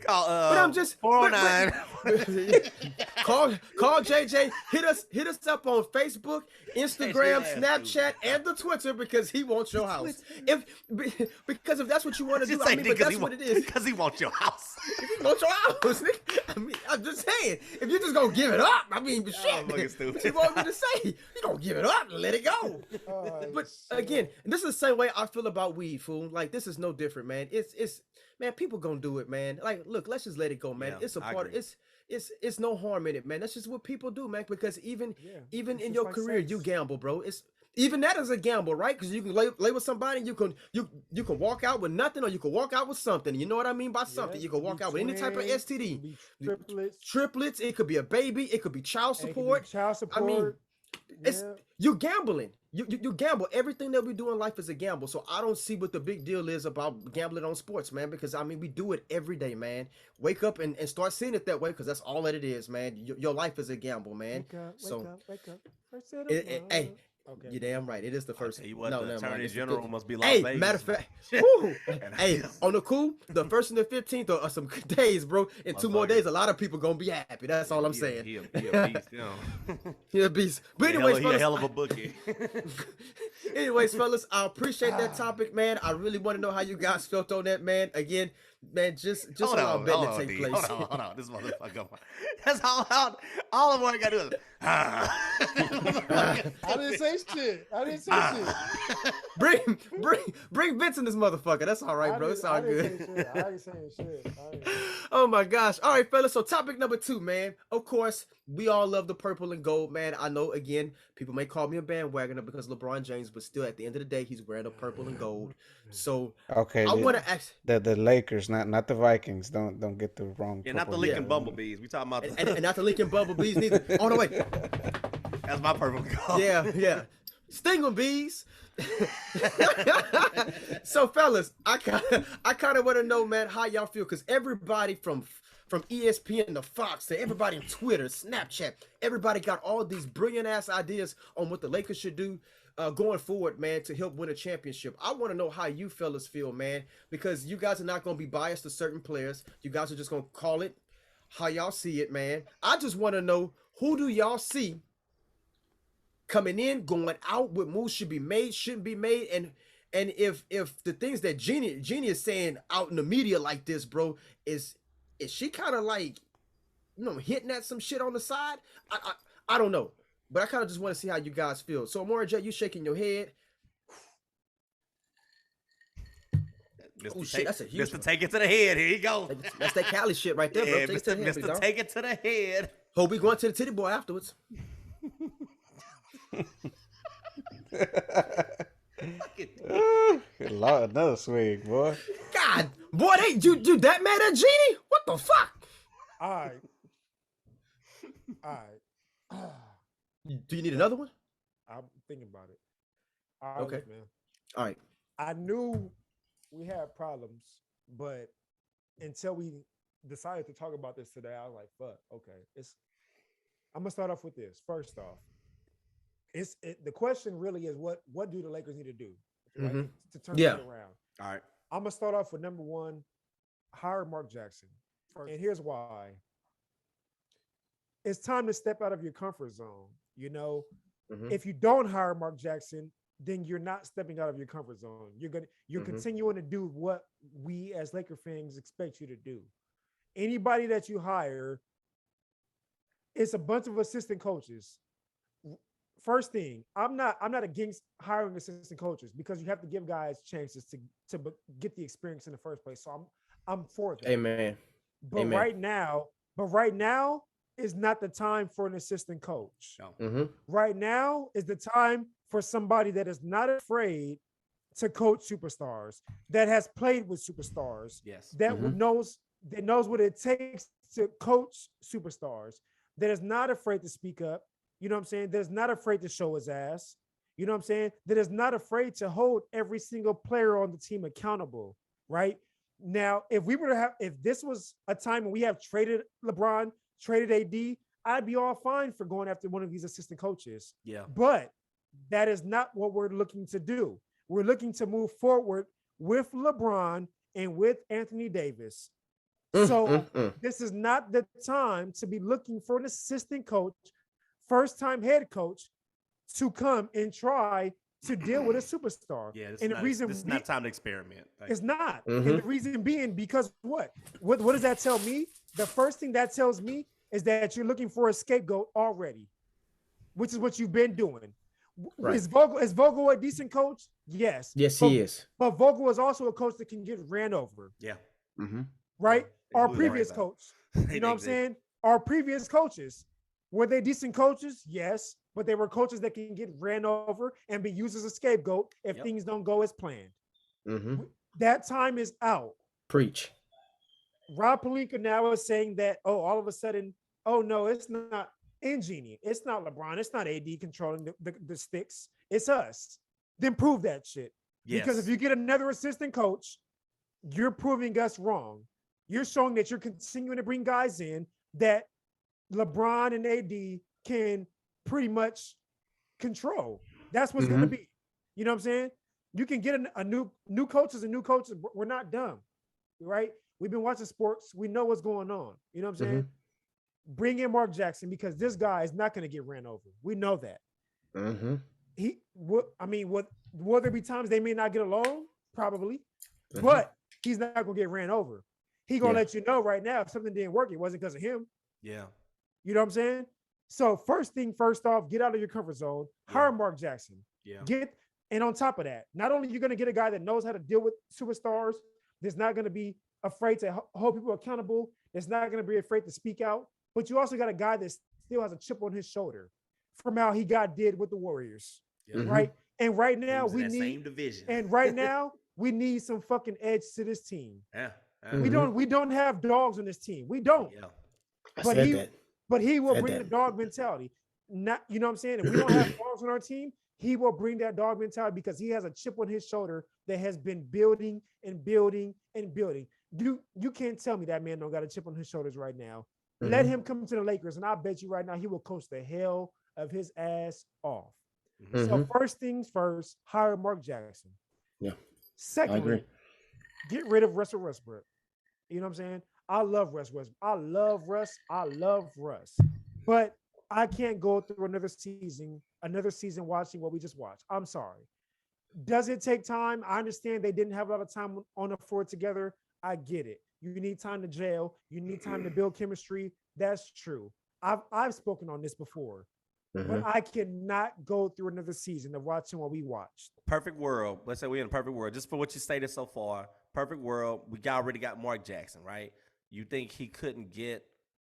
Speaker 4: But
Speaker 2: I'm just
Speaker 4: 409.
Speaker 2: call JJ. Hit us up on Facebook, Instagram, Snapchat, and the Twitter because he wants your house. Because if that's what you want to do, I mean, but that's what it is.
Speaker 4: Because he wants your house.
Speaker 2: If he wants your house, I mean, I'm just saying. If you're just gonna give it up, I mean, shit. What you want me to say? You gonna give it up and let it go. But again, this is the same way I feel about weed, fool. Like this is no different, man. It's man, people gonna do it, man. Like, look, let's just let it go, man.
Speaker 4: Yeah,
Speaker 2: it's a part. It's no harm in it, man. That's just what people do, man. Because even in your career, you gamble, bro. It's even that is a gamble, right? Because you can lay with somebody, you can walk out with nothing, or you can walk out with something. You know what I mean by something? You can walk out with any type of STD, triplets. It could be a baby. It could be child support. I mean, it's you gambling. You gamble. Everything that we do in life is a gamble. So I don't see what the big deal is about gambling on sports, man. Because I mean, we do it every day, man. Wake up and start seeing it that way, because that's all that it is, man. Your life is a gamble, man.
Speaker 3: Wake up.
Speaker 2: Hey. Okay. You're damn right. It is the first.
Speaker 4: You what, the Attorney General must be Las
Speaker 2: Vegas.
Speaker 4: Hey,
Speaker 2: matter of fact, hey, on the cool, the 1st and the 15th are some good days, bro. In 2 more days, a lot of people gonna be happy. That's all I'm saying.
Speaker 4: He a beast, you know.
Speaker 2: He a beast. But anyways,
Speaker 4: he a hell of a bookie.
Speaker 2: Anyways, fellas, I appreciate that topic, man. I really want to know how you guys felt on that, man. Again, man, just allow betting to take place.
Speaker 4: Hold on. This motherfucker. That's all of what I gotta do is
Speaker 3: I didn't say shit.
Speaker 2: Bring Vince in this motherfucker. That's all right, bro. It's all good.
Speaker 3: I ain't saying shit.
Speaker 2: Oh my gosh. All right, fellas. So topic number 2, man. Of course, we all love the purple and gold, man. I know, again, people may call me a bandwagoner because LeBron James, but still, at the end of the day, he's wearing the purple and gold. So
Speaker 5: okay,
Speaker 2: I want to ask
Speaker 5: the Lakers, not the Vikings. Don't get the wrong.
Speaker 4: Yeah, not the Lincoln Bumblebees. We talking about
Speaker 2: and not the Lincoln Bumblebees neither. Oh no, wait.
Speaker 4: That's my purple gold.
Speaker 2: Yeah. Sting 'em bees. So fellas, I kind of want to know, man, how y'all feel, because everybody from ESPN to Fox to everybody on Twitter, Snapchat, everybody got all these brilliant ass ideas on what the Lakers should do going forward, man, to help win a championship. I want to know how you fellas feel, man, because you guys are not going to be biased to certain players. You guys are just going to call it how y'all see it, man. I just want to know, who do y'all see coming in, going out, what moves should be made, shouldn't be made, and if the things that Jeannie is saying out in the media like this, bro, is she kind of like, you know, hinting at some shit on the side? I don't know, but I kind of just want to see how you guys feel. So Amora J, you shaking your head.
Speaker 4: Oh shit, that's a huge one. Take it to the head. Here you go.
Speaker 2: That's that Cali shit right there, bro.
Speaker 4: Mr. Take it to the head.
Speaker 2: Hope we going to the titty boy afterwards.
Speaker 5: Lord, another swing, boy.
Speaker 2: God, boy, you that mad at Jeannie? What the fuck?
Speaker 3: All right.
Speaker 2: Do you need another one?
Speaker 3: I'm thinking about it.
Speaker 2: Okay,
Speaker 3: man.
Speaker 2: All right.
Speaker 3: I knew we had problems, but until we decided to talk about this today, I was like, fuck, okay. I'm gonna start off with this. First off, the question really is what do the Lakers need to do, right, to turn it around?
Speaker 4: All right.
Speaker 3: I'm gonna start off with number 1, hire Mark Jackson. And here's why. It's time to step out of your comfort zone. You know, if you don't hire Mark Jackson, then you're not stepping out of your comfort zone. You're continuing to do what we as Laker fans expect you to do. Anybody that you hire, it's a bunch of assistant coaches. First thing, I'm not against hiring assistant coaches, because you have to give guys chances to get the experience in the first place. So I'm for that.
Speaker 2: Amen.
Speaker 3: But right now is not the time for an assistant coach.
Speaker 4: No.
Speaker 3: Right now is the time for somebody that is not afraid to coach superstars, that has played with superstars, that knows what it takes to coach superstars, that is not afraid to speak up. You know what I'm saying? That is not afraid to show his ass. You know what I'm saying? That is not afraid to hold every single player on the team accountable, right? Now, if this was a time when we have traded LeBron, traded AD, I'd be all fine for going after one of these assistant coaches.
Speaker 4: Yeah.
Speaker 3: But that is not what we're looking to do. We're looking to move forward with LeBron and with Anthony Davis. So this is not the time to be looking for an assistant coach, first-time head coach, to come and try to deal with a superstar.
Speaker 4: Yeah,
Speaker 3: and the reason
Speaker 4: this is not time to experiment.
Speaker 3: It's not. And the reason being because what does that tell me? The first thing that tells me is that you're looking for a scapegoat already, which is what you've been doing. Right. Is Vogel a decent coach? Yes.
Speaker 2: Yes, he is.
Speaker 3: But Vogel is also a coach that can get ran over.
Speaker 4: Yeah.
Speaker 3: Right? Our previous coach. You know what I'm saying? Our previous coaches, were they decent coaches? Yes. But they were coaches that can get ran over and be used as a scapegoat if things don't go as planned. That time is out.
Speaker 2: Preach.
Speaker 3: Rob Pelinka now is saying that, all of a sudden, no, it's not Ingenie. It's not LeBron. It's not AD controlling the sticks. It's us. Then prove that shit. Yes. Because if you get another assistant coach, you're proving us wrong. You're showing that you're continuing to bring guys in that LeBron and AD can pretty much control. That's what's going to be. You know what I'm saying? You can get a new coaches and new coaches. We're not dumb, right? We've been watching sports. We know what's going on. You know what I'm saying? Bring in Mark Jackson because this guy is not going to get ran over. We know that. Will there be times they may not get along? Probably, but he's not going to get ran over. He's going to let you know right now if something didn't work, it wasn't because of him.
Speaker 4: Yeah.
Speaker 3: You know what I'm saying? So first off, get out of your comfort zone. Hire Mark Jackson. Yeah. And on top of that, not only you're going to get a guy that knows how to deal with superstars, that's not going to be afraid to hold people accountable, that's not going to be afraid to speak out, but you also got a guy that still has a chip on his shoulder from how he did with the Warriors, right? And right now we need
Speaker 4: same division.
Speaker 3: And right now we need some fucking edge to this team.
Speaker 4: Yeah.
Speaker 3: We don't have dogs on this team. We don't.
Speaker 2: Yeah.
Speaker 3: But he will bring the dog mentality. Not, you know what I'm saying? If we don't have dogs on our team, he will bring that dog mentality because he has a chip on his shoulder that has been building and building and building. You can't tell me that man don't got a chip on his shoulders right now. Let him come to the Lakers, and I bet you right now he will coach the hell of his ass off. So first things first, hire Mark Jackson.
Speaker 2: Yeah.
Speaker 3: Secondly, get rid of Russell Westbrook. You know what I'm saying? I love Russ Westbrook. I love Russ. But I can't go through another season watching what we just watched. I'm sorry. Does it take time? I understand they didn't have a lot of time on the floor together. I get it. You need time to gel. You need time to build chemistry. That's true. I've spoken on this before. But I cannot go through another season of watching what we watched.
Speaker 4: Perfect world. Let's say we're in a perfect world. Just for what you stated so far, perfect world. We already got Mark Jackson, right? You think he couldn't get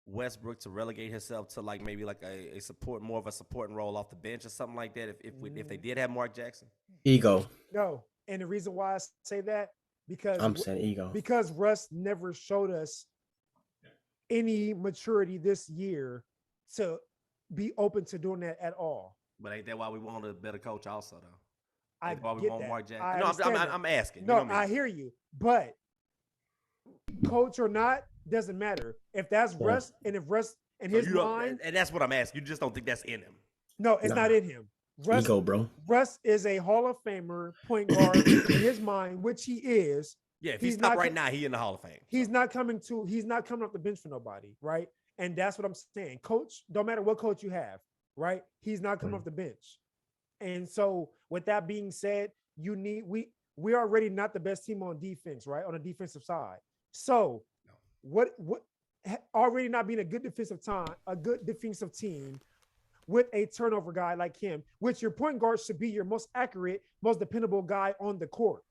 Speaker 4: Westbrook to relegate himself to maybe a support, more of a supporting role off the bench or something like that if they did have Mark Jackson?
Speaker 2: Ego.
Speaker 3: No. And the reason why I say that, because
Speaker 2: I'm saying ego.
Speaker 3: Because Russ never showed us any maturity this year to be open to doing that at all.
Speaker 4: But ain't that why we want a better coach also, though?
Speaker 3: I
Speaker 4: why we
Speaker 3: get
Speaker 4: want
Speaker 3: that.
Speaker 4: Mark Jackson. I'm asking.
Speaker 3: No,
Speaker 4: you know
Speaker 3: I hear you. But coach or not, doesn't matter. If that's Russ, and if Russ and his mind,
Speaker 4: and that's what I'm asking. You just don't think that's in him.
Speaker 3: No, it's not in him. Russ,
Speaker 2: ego, bro.
Speaker 3: Russ is a Hall of Famer point guard in his mind, which he is.
Speaker 4: Yeah, if he's not right now, he in the Hall of Fame.
Speaker 3: He's not coming off the bench for nobody, right? And that's what I'm saying. Coach, don't matter what coach you have, right? He's not coming off the bench. And so with that being said, we're already not the best team on defense, right? On the defensive side. So what already not being a good defensive team with a turnover guy like him, which your point guard should be your most accurate, most dependable guy on the court.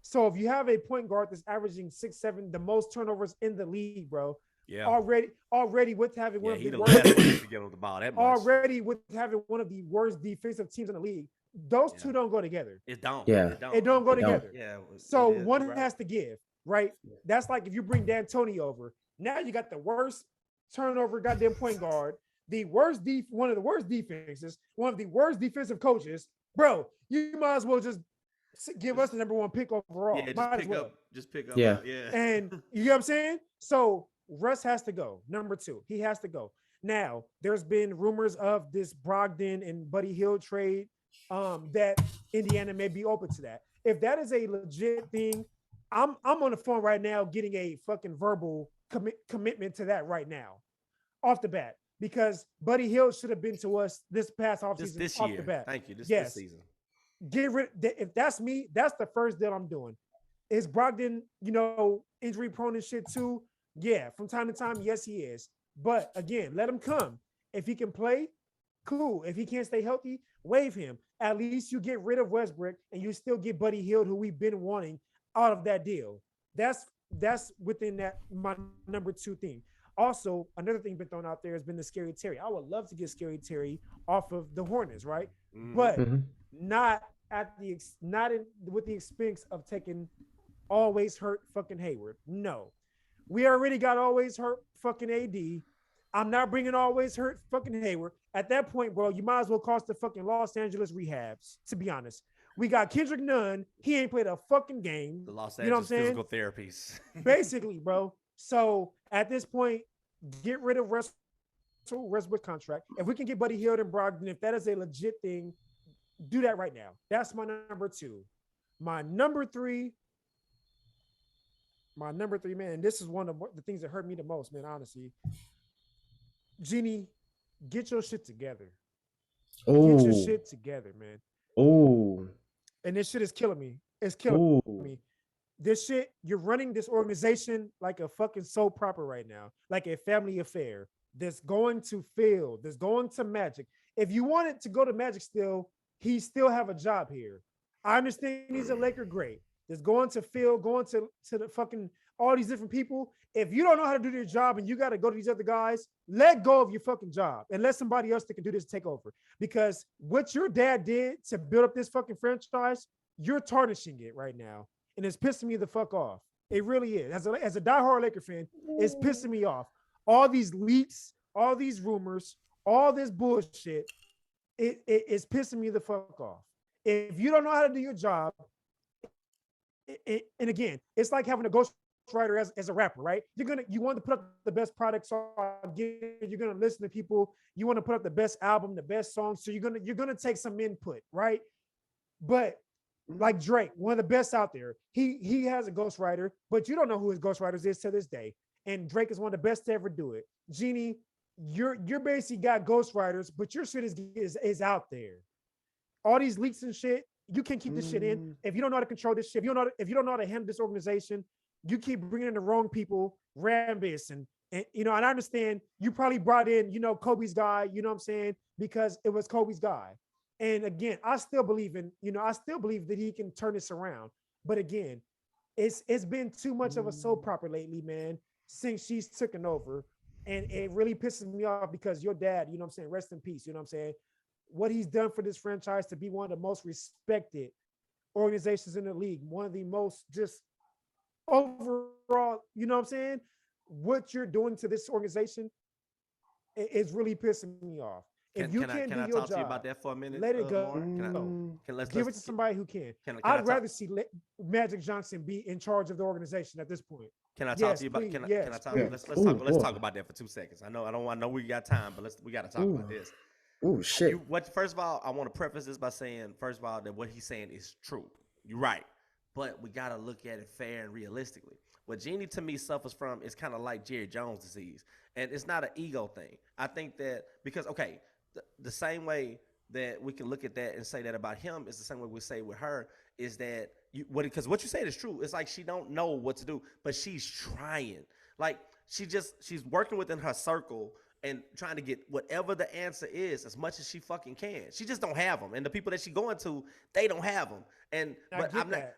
Speaker 3: So if you have a point guard that's averaging 6-7, the most turnovers in the league, bro.
Speaker 4: Yeah.
Speaker 3: Already with having one of the
Speaker 4: worst to get on the ball that much.
Speaker 3: Already with having one of the worst defensive teams in the league. Those two don't go together.
Speaker 4: It don't.
Speaker 2: Yeah.
Speaker 3: It don't go together.
Speaker 4: Yeah.
Speaker 3: So one has to give, right? That's like if you bring D'Antoni over. Now you got the worst turnover goddamn point guard, one of the worst defenses, one of the worst defensive coaches. Bro, you might as well just give us the number one pick overall.
Speaker 4: Yeah, just pick up.
Speaker 2: Yeah.
Speaker 3: And you know what I'm saying? So Russ has to go. Number 2, he has to go. Now, there's been rumors of this Brogdon and Buddy Hield trade that Indiana may be open to that. If that is a legit thing, I'm on the phone right now getting a fucking verbal commitment to that right now, off the bat, because Buddy Hield should have been to us this past offseason.
Speaker 4: This
Speaker 3: off
Speaker 4: year.
Speaker 3: the bat.
Speaker 4: Thank you. This season.
Speaker 3: Get rid. If that's me, that's the first deal I'm doing. Is Brogdon, injury prone and shit too? Yeah, from time to time, yes, he is. But again, let him come. If he can play, cool. If he can't stay healthy, waive him. At least you get rid of Westbrook and you still get Buddy Hield, who we've been wanting, out of that deal. That's within that my number 2 thing. Also, another thing been thrown out there has been the Scary Terry. I would love to get Scary Terry off of the Hornets, right? But not with the expense of taking always hurt fucking Hayward. No, we already got always hurt fucking AD. I'm not bringing always hurt fucking Hayward. At that point, bro, you might as well cost the fucking Los Angeles rehabs, to be honest. We got Kendrick Nunn. He ain't played a fucking game.
Speaker 4: The Los Angeles physical therapies.
Speaker 3: Basically, bro. So at this point, get rid of Westbrook contract. If we can get Buddy Hield and Brogdon, if that is a legit thing, do that right now. That's my number 2. My number 3, man, this is one of the things that hurt me the most, man, honestly. Jeannie, get your shit together.
Speaker 2: Oh.
Speaker 3: Get your shit together, man.
Speaker 2: Oh.
Speaker 3: And this shit is killing me. It's killing me. This shit, you're running this organization like a fucking soap opera right now, like a family affair that's going to Phil, that's going to Magic. If you wanted to go to Magic still, he still have a job here. I understand he's a Laker great. That's going to Phil, going to the fucking all these different people. If you don't know how to do your job and you got to go to these other guys, let go of your fucking job and let somebody else that can do this take over. Because what your dad did to build up this fucking franchise, you're tarnishing it right now. And it's pissing me the fuck off. It really is. As a diehard Laker fan, it's pissing me off. All these leaks, all these rumors, all this bullshit, it's pissing me the fuck off. If you don't know how to do your job, and again, it's like having a ghostwriter as a rapper, right? You want to put up the best product song, you're gonna listen to people, you want to put up the best album, the best song, so you're gonna take some input, right? But like Drake, one of the best out there, he has a ghostwriter, but you don't know who his ghostwriters is to this day. And Drake is one of the best to ever do it. Jeannie, you're basically got ghostwriters, but your shit is out there. All these leaks and shit, you can't keep this shit in. If you don't know how to control this shit, if you don't know how to handle this organization, you keep bringing in the wrong people, Rambis, and and I understand you probably brought in, Kobe's guy, you know what I'm saying, because it was Kobe's guy. And again, I still believe that he can turn this around. But again, it's been too much of a soap opera lately, man, since she's taken over. And it really pisses me off because your dad, you know what I'm saying, rest in peace, you know what I'm saying, what he's done for this franchise to be one of the most respected organizations in the league, one of the most just overall, you know what I'm saying, what you're doing to this organization is really pissing me off. If you can't do your job,
Speaker 4: can I talk to you about that for a minute?
Speaker 3: Let it go.
Speaker 4: Let's
Speaker 3: give it to somebody who can. I'd rather see Magic Johnson be in charge of the organization at this point.
Speaker 4: Can I talk to you about? Can I talk? Let's talk about that for 2 seconds. I know we got time, but we got to talk about this.
Speaker 2: Oh shit!
Speaker 4: First of all, I want to preface this by saying, first of all, that what he's saying is true. You're right, but we got to look at it fair and realistically. What Jeannie to me suffers from is kind of like Jerry Jones disease, and it's not an ego thing. I think that because the same way that we can look at that and say that about him is the same way we say with her is that because what you said is true. It's like she don't know what to do, but she's trying. Like she's working within her circle and trying to get whatever the answer is as much as she fucking can. She just don't have them, and the people that she going to, they don't have them.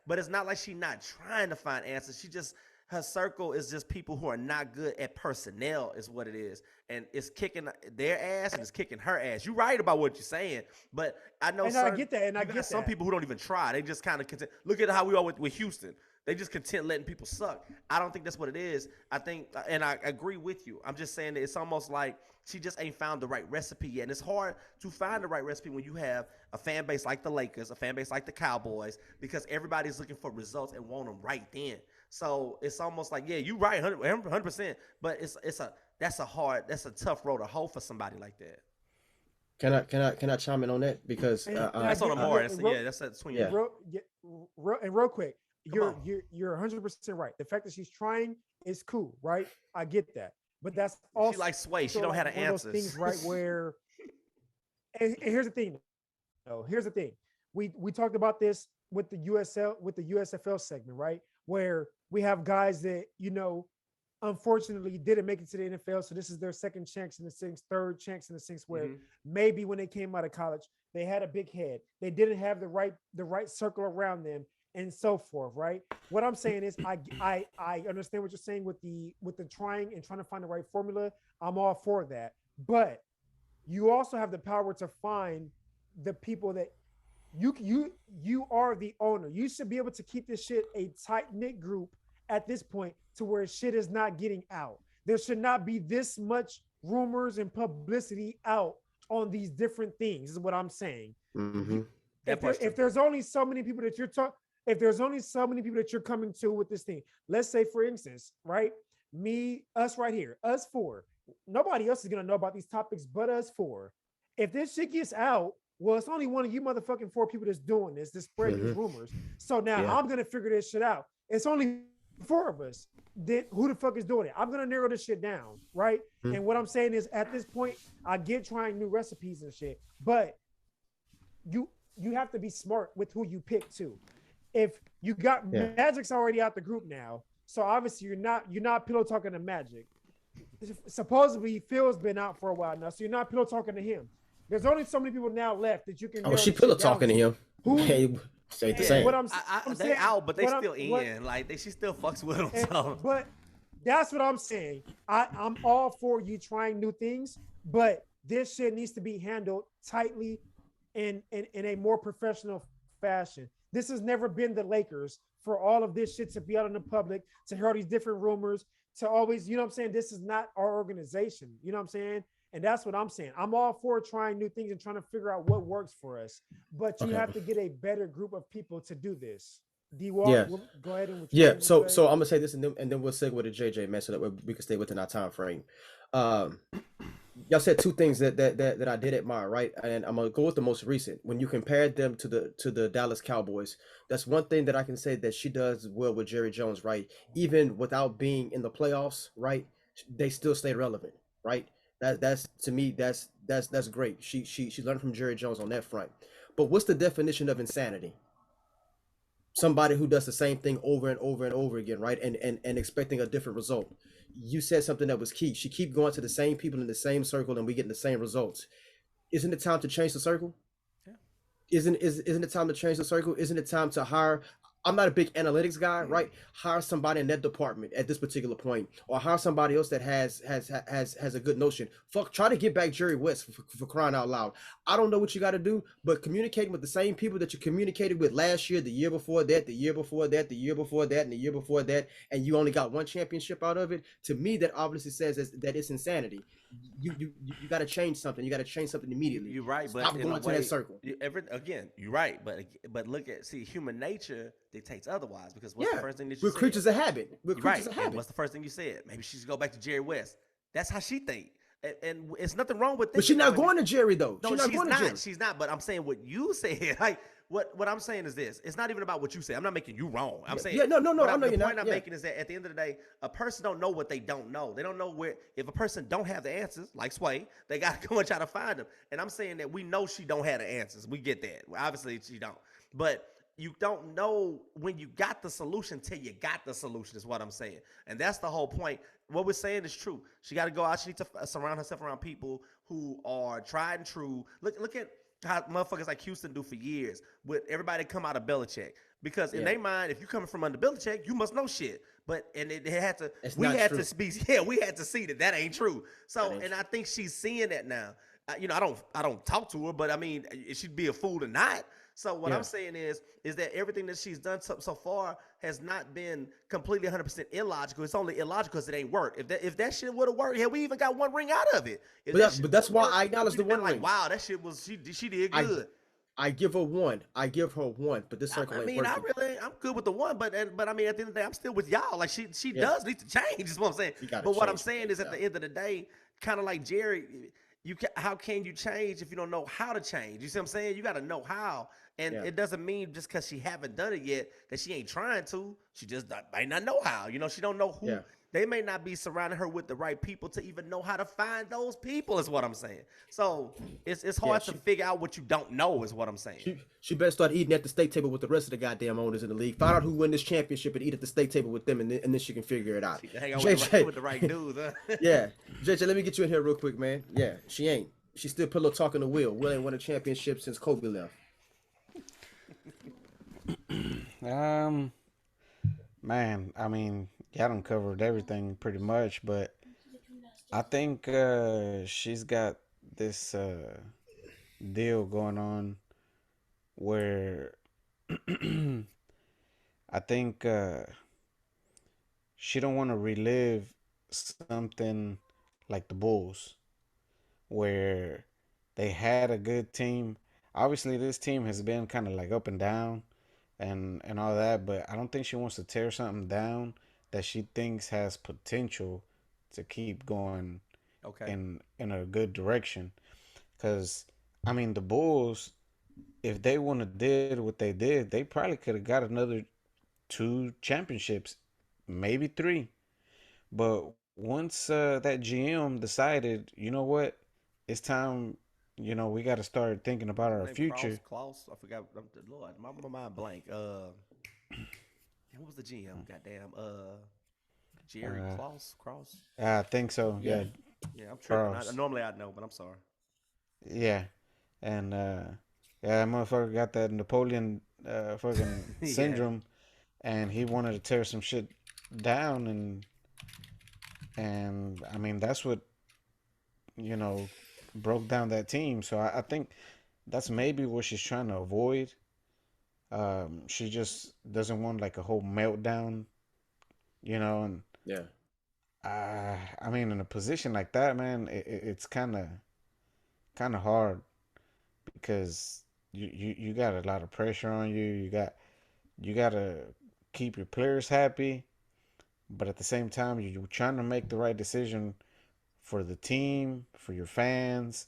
Speaker 4: But it's not like she not trying to find answers. Her circle is just people who are not good at personnel is what it is. And it's kicking their ass and it's kicking her ass. You're right about what you're saying, but I know
Speaker 3: I get that. And I get
Speaker 4: some people who don't even try. They just kind of content. Look at how we are with Houston. They just content letting people suck. I don't think that's what it is. I think, and I agree with you. I'm just saying that it's almost like she just ain't found the right recipe yet. And it's hard to find the right recipe when you have a fan base like the Lakers, a fan base like the Cowboys, because everybody's looking for results and want them right then. So it's almost like, yeah, you're right, 100%. But that's a tough road to hoe for somebody like that.
Speaker 2: Can I chime in on that because
Speaker 4: that's on the more. That's between you.
Speaker 3: Real quick, you're 100% right. The fact that she's trying is cool, right? I get that, but that's also
Speaker 4: she like Sway. She don't have the answers.
Speaker 3: Things, right? Where and here's the thing. No, here's the thing. We talked about this with the USFL segment, right? Where we have guys that unfortunately didn't make it to the NFL, so this is their second chance in the sense, third chance in the sense where maybe when they came out of college they had a big head, they didn't have the right circle around them, and so forth, right? What I'm saying is I understand what you're saying with the trying to find the right formula. I'm all for that, but you also have the power to find the people that you are the owner. You should be able to keep this shit a tight-knit group at this point to where shit is not getting out. There should not be this much rumors and publicity out on these different things, is what I'm saying.
Speaker 2: Mm-hmm.
Speaker 3: If there's only so many people that you're coming to with this thing, let's say, for instance, right? Us right here, us four. Nobody else is going to know about these topics but us four. If this shit gets out, well, it's only one of you motherfucking four people that's doing this, that's spreading these rumors. So now I'm going to figure this shit out. It's only four of us. Then who the fuck is doing it? I'm going to narrow this shit down, right? And what I'm saying is, at this point, I get trying new recipes and shit, but you have to be smart with who you pick too. If you got Magic's already out the group now, so obviously you're not pillow talking to Magic. Supposedly Phil's been out for a while now, so you're not pillow talking to him. There's only so many people now left that you can.
Speaker 2: Oh, she pillow talking to him. Who? Say the same.
Speaker 3: What I'm
Speaker 4: they
Speaker 3: saying,
Speaker 4: out, but they still in. Like she still fucks with them. So.
Speaker 3: But that's what I'm saying. I'm all for you trying new things, but this shit needs to be handled tightly in a more professional fashion. This has never been the Lakers for all of this shit to be out in the public, to hear all these different rumors, to always, you know what I'm saying? This is not our organization. You know what I'm saying? And that's what I'm saying. I'm all for trying new things and trying to figure out what works for us. But you have to get a better group of people to do this. D-Wall, go ahead and
Speaker 2: So I'm gonna say this and then we'll segue to JJ, man, so that we can stay within our time frame. Y'all said two things that I did admire, right? And I'm gonna go with the most recent. When you compared them to the Dallas Cowboys, that's one thing that I can say that she does well with Jerry Jones, right? Even without being in the playoffs, right? They still stay relevant, right? That's to me, that's great. She learned from Jerry Jones on that front. But what's the definition of insanity? Somebody who does the same thing over and over and over again, right? And expecting a different result. You said something that was key. She keep going to the same people in the same circle and we getting the same results. Isn't it time to change the circle? Yeah. Isn't it time to change the circle? Isn't it time to hire? I'm not a big analytics guy, right? Hire somebody in that department at this particular point, or hire somebody else that has a good notion. Try to get back Jerry West for crying out loud. I don't know what you got to do, but communicating with the same people that you communicated with last year, the year before that, the year before that, the year before that, and the year before that, and you only got one championship out of it. To me, that obviously says that it's insanity. You got to change something. You got to change something immediately.
Speaker 4: You're right, but
Speaker 2: stop going to that circle.
Speaker 4: You're right, but human nature dictates otherwise, because what's the first thing that you
Speaker 2: we're
Speaker 4: said?
Speaker 2: Creatures of habit. We're creatures of habit.
Speaker 4: And what's the first thing you said? Maybe she should go back to Jerry West. That's how she think. And it's nothing wrong with that.
Speaker 2: But she's not going to Jerry though.
Speaker 4: No, she's not. But I'm saying what you said. Like what I'm saying is this. It's not even about what you say. I'm not making you wrong. I'm saying
Speaker 2: no.
Speaker 4: I know
Speaker 2: the
Speaker 4: point I'm making is that at the end of the day, a person don't know what they don't know. They don't know where. If a person don't have the answers, like Sway, they got to go and try to find them. And I'm saying that we know she don't have the answers. We get that. Well, obviously she don't. But you don't know when you got the solution till you got the solution, is what I'm saying. And that's the whole point. What we're saying is true. She got to go out. She needs to surround herself around people who are tried and true. Look at how motherfuckers like Houston do for years with everybody come out of Belichick. Because in their mind, if you coming from under Belichick, you must know shit. But we had to see that ain't true. So I think she's seeing that now. I don't talk to her, but I mean, she'd be a fool to not. So what I'm saying is that everything that she's done so far has not been completely 100% illogical. It's only illogical because it ain't worked. If that shit would have worked, we even got one ring out of it.
Speaker 2: But that's why I acknowledge the one ring.
Speaker 4: Wow, that shit was she did good.
Speaker 2: I give her one. But this circle ain't working.
Speaker 4: I'm good with the one, but I mean, at the end of the day, I'm still with y'all. Like she does need to change, is what I'm saying. But what I'm saying is, at the end of the day, kind of like Jerry, how can you change if you don't know how to change? You see what I'm saying? You got to know how, and it doesn't mean just because she haven't done it yet that she ain't trying to. She just might not know how. You know, she don't know who.
Speaker 2: Yeah.
Speaker 4: They may not be surrounding her with the right people to even know how to find those people. Is what I'm saying. So it's hard to figure out what you don't know. Is what I'm saying.
Speaker 2: She better start eating at the steak table with the rest of the goddamn owners in the league. Find out who win this championship and eat at the steak table with them, and then she can figure it out.
Speaker 4: Hang on with the right dudes. Huh?
Speaker 2: Yeah, JJ, let me get you in here real quick, man. Yeah, she ain't. She still pillow talking to Will. Will ain't won a championship since Kobe left.
Speaker 5: Man, I mean, y'all done covered everything pretty much, but I think she's got this deal going on where I think she don't want to relive something like the Bulls, where they had a good team. Obviously, this team has been kind of like up and down and all that, but I don't think she wants to tear something down that she thinks has potential to keep going in a good direction. Because, I mean, the Bulls, if they wouldn't have did what they did, they probably could have got another 2 championships, maybe 3. But once that GM decided, you know what, it's time, you know, we got to start thinking about our future.
Speaker 4: Klaus, I forgot. Lord, my mind blank. What was the GM? Goddamn. Jerry Klaus.
Speaker 5: I think so. Yeah.
Speaker 4: Yeah, I'm tripping. Normally I know, but I'm sorry.
Speaker 5: Yeah, and that motherfucker got that Napoleon fucking syndrome, and he wanted to tear some shit down, and I mean that's what, you know, broke down that team. So I think that's maybe what she's trying to avoid. She just doesn't want like a whole meltdown, you know. And I mean, in a position like that, man, it's kind of hard because you got a lot of pressure on you. You got to keep your players happy, but at the same time, you're trying to make the right decision for the team, for your fans,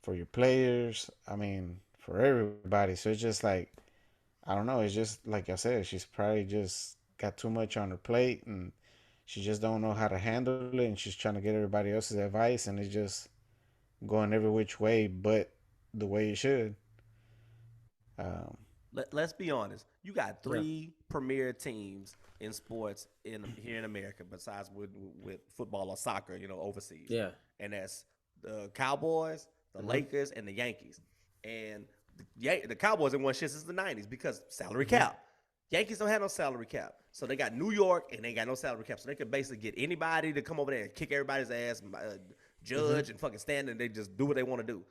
Speaker 5: for your players. I mean, for everybody. So it's just like, I don't know. It's just like I said, she's probably just got too much on her plate and she just don't know how to handle it. And she's trying to get everybody else's advice and it's just going every which way but the way it should.
Speaker 4: Let's be honest. You got 3 premier teams in sports here in America, besides with football or soccer, you know, overseas.
Speaker 2: Yeah.
Speaker 4: And that's the Cowboys, the Lakers, and the Yankees. And the Cowboys have won shit since the 90s because salary cap. Yankees don't have no salary cap. So they got New York, and they got no salary cap. So they could basically get anybody to come over there and kick everybody's ass, judge, and fucking stand, and they just do what they want to do.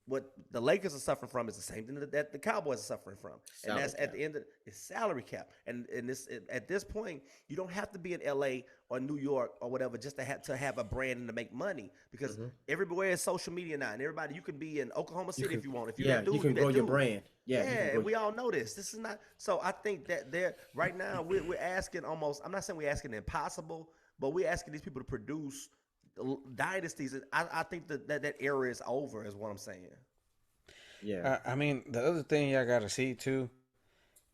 Speaker 4: What the Lakers are suffering from is the same thing that the Cowboys are suffering from, and that's at the end of it's salary cap. And this at this point, you don't have to be in LA or New York or whatever just to have a brand and to make money because everywhere is social media now, and everybody you can be in Oklahoma City if you want. If you're
Speaker 2: you can grow your brand.
Speaker 4: Yeah, we all know this. This is not so. I think that right now we're asking almost. I'm not saying we're asking impossible, but we're asking these people to produce dynasties. I think that era is over, is what I'm saying.
Speaker 2: Yeah.
Speaker 5: I mean, the other thing y'all gotta see too,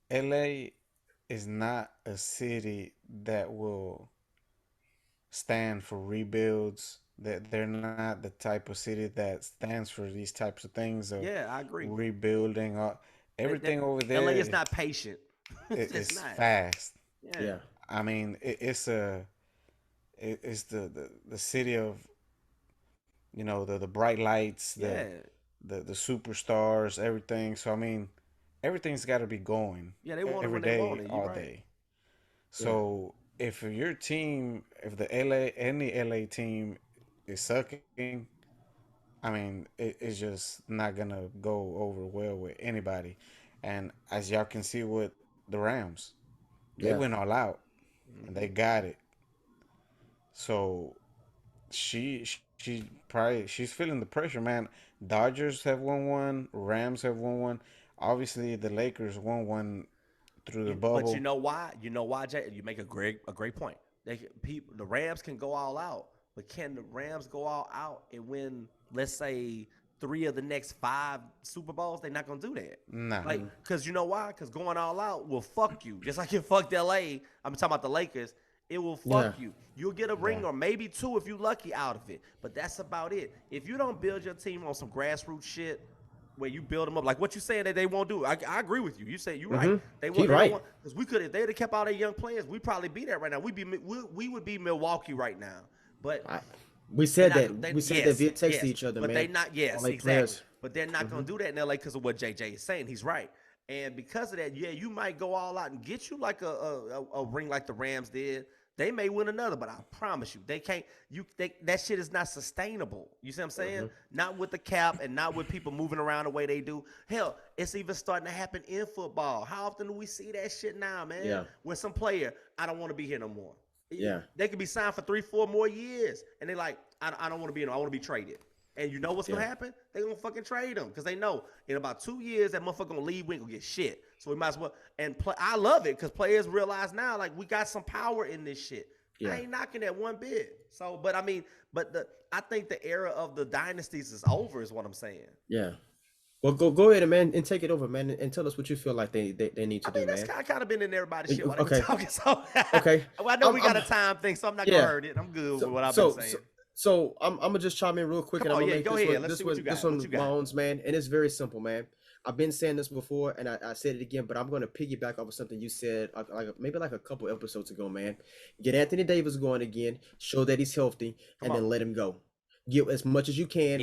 Speaker 5: LA is not a city that will stand for rebuilds. That they're not the type of city that stands for these types of things.
Speaker 4: I agree.
Speaker 5: Rebuilding everything over there.
Speaker 4: LA is not patient.
Speaker 5: It's
Speaker 4: not
Speaker 5: fast.
Speaker 2: Yeah.
Speaker 5: I mean, it's the city of, you know, the bright lights, the superstars, everything. So I mean, everything's got to be going.
Speaker 4: Yeah, they want
Speaker 5: every
Speaker 4: it when
Speaker 5: day,
Speaker 4: they want it.
Speaker 5: all day. So if your team, if any LA team is sucking, I mean, it's just not gonna go over well with anybody. And as y'all can see with the Rams, they went all out and they got it. So she's feeling the pressure, man. Dodgers have won one, Rams have won one. Obviously, the Lakers won one through the bubble.
Speaker 4: But you know why? You know why, Jay? You make a great point. The Rams can go all out, but can the Rams go all out and win let's say 3 of the next 5 Super Bowls, they're not gonna do that.
Speaker 5: Nah.
Speaker 4: Like, cause you know why? Cause going all out will fuck you. Just like it fucked LA. I'm talking about the Lakers. It will fuck you. You'll get a ring or maybe 2 if you're lucky out of it. But that's about it. If you don't build your team on some grassroots shit, where you build them up, like what you saying that they won't do. I agree with you. You say you're right. They won't. Because we could, if they'd have kept all their young players, we'd probably be there right now. We would be Milwaukee right now. But
Speaker 2: we said that. We said that via text to each other,
Speaker 4: but
Speaker 2: man.
Speaker 4: they not. Yes,
Speaker 2: like
Speaker 4: exactly.
Speaker 2: Players.
Speaker 4: But they're not gonna do that in LA because of what JJ is saying. He's right. And because of that, you might go all out and get you like a ring like the Rams did. They may win another, but I promise you, they can't. That shit is not sustainable. You see what I'm saying? Not with the cap and not with people moving around the way they do. Hell, it's even starting to happen in football. How often do we see that shit now, man?
Speaker 2: Yeah.
Speaker 4: Where some player, I don't want to be here no more.
Speaker 2: Yeah.
Speaker 4: They could be signed for 3-4 more years, and they like, I don't want to be here. I want to be traded. And you know what's gonna happen? They gonna fucking trade him because they know in about 2 years that motherfucker gonna leave. We ain't gonna get shit. So we might as well play. I love it because players realize now like we got some power in this shit. I ain't knocking that one bit. So, but I mean, I think the era of the dynasties is over. Is what I'm saying.
Speaker 2: Yeah. Well, go ahead, man, and take it over, man, and tell us what you feel like they need to do, man.
Speaker 4: That's kind of been in everybody's shit while they
Speaker 2: Okay.
Speaker 4: were talking. So,
Speaker 2: Okay.
Speaker 4: well, I know we got a time thing, so I'm not gonna hurt it. I'm good with what I've been saying.
Speaker 2: So I'm gonna just chime in real quick, and I'm gonna make this one my own, man. And it's very simple, man. I've been saying this before, and I said it again, but I'm gonna piggyback off of something you said maybe a couple episodes ago, man. Get Anthony Davis going again, show that he's healthy, and then let him go. Get as much as you can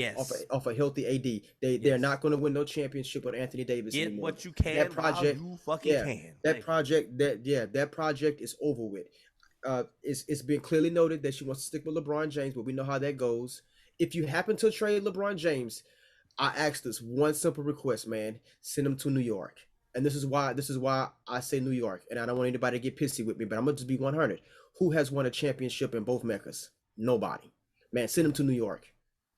Speaker 2: off a healthy AD. They're not gonna win no championship with Anthony Davis anymore.
Speaker 4: Get what you can. That project, while you fucking can.
Speaker 2: That project is over with. It's been clearly noted that she wants to stick with LeBron James, but we know how that goes. If you happen to trade LeBron James, I asked this one simple request, man. Send him to New York. And this is why I say New York. And I don't want anybody to get pissy with me, but I'm gonna just be 100. Who has won a championship in both Meccas? Nobody. Man, send him to New York.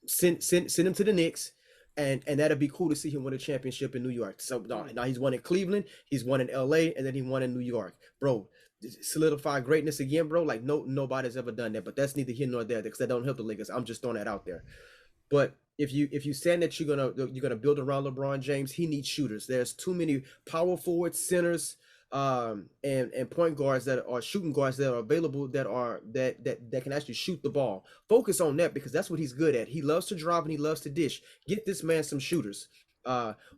Speaker 2: Send him to the Knicks. And that'd be cool to see him win a championship in New York. So now he's won in Cleveland, he's won in LA, and then he won in New York. Bro, solidify greatness again, bro. Like nobody's ever done that, but that's neither here nor there because that don't help the Lakers. I'm just throwing that out there. But if you saying that you're gonna build around LeBron James, he needs shooters. There's too many power forwards, centers, and point guards that are shooting guards that are available that can actually shoot the ball. Focus on that because that's what he's good at. He loves to drive and he loves to dish. Get this man some shooters.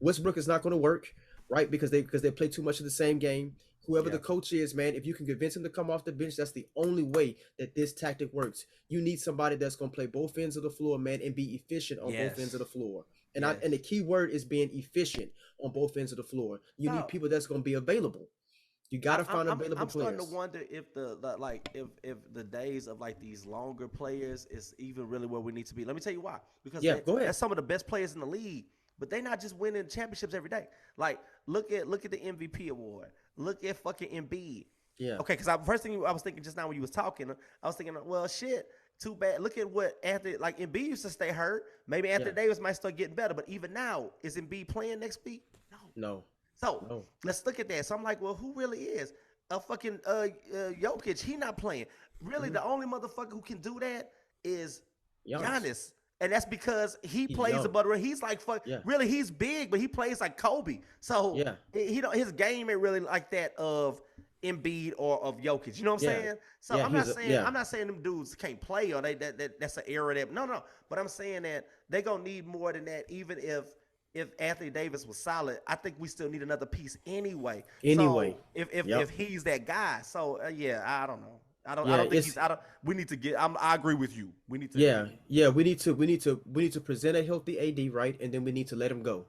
Speaker 2: Westbrook is not going to work, right? Because they play too much of the same game. Whoever the coach is, man, if you can convince him to come off the bench, that's the only way that this tactic works. You need somebody that's going to play both ends of the floor, man, and be efficient on both ends of the floor. And and the key word is being efficient on both ends of the floor. You need people that's going to be available. You got to find available players.
Speaker 4: I'm starting to wonder if if the days of like these longer players is even really where we need to be. Let me tell you why. Because that's some of the best players in the league, but they're not just winning championships every day. Like look at the MVP award. Look at fucking Embiid.
Speaker 2: Yeah.
Speaker 4: Okay, because first thing I was thinking just now when you was talking, I was thinking, well, shit, too bad. Look at what Anthony, like Embiid used to stay hurt. Maybe Anthony Davis might start getting better, but even now, is Embiid playing next week?
Speaker 2: No.
Speaker 4: So let's look at that. So I'm like, well, who really is a fucking Jokic? He not playing. Really, the only motherfucker who can do that is Giannis. And that's because he plays above. He's like really, he's big, but he plays like Kobe. So his game ain't really like that of Embiid or of Jokic. You know what I'm saying? So I'm not saying them dudes can't play or that's an error that no. But I'm saying that they gonna need more than that. Even if Anthony Davis was solid, I think we still need another piece anyway. So if he's that guy, so I don't know. I don't think he's. We need to get. I agree with you. We need to.
Speaker 2: We need to present a healthy AD, right, and then we need to let him go,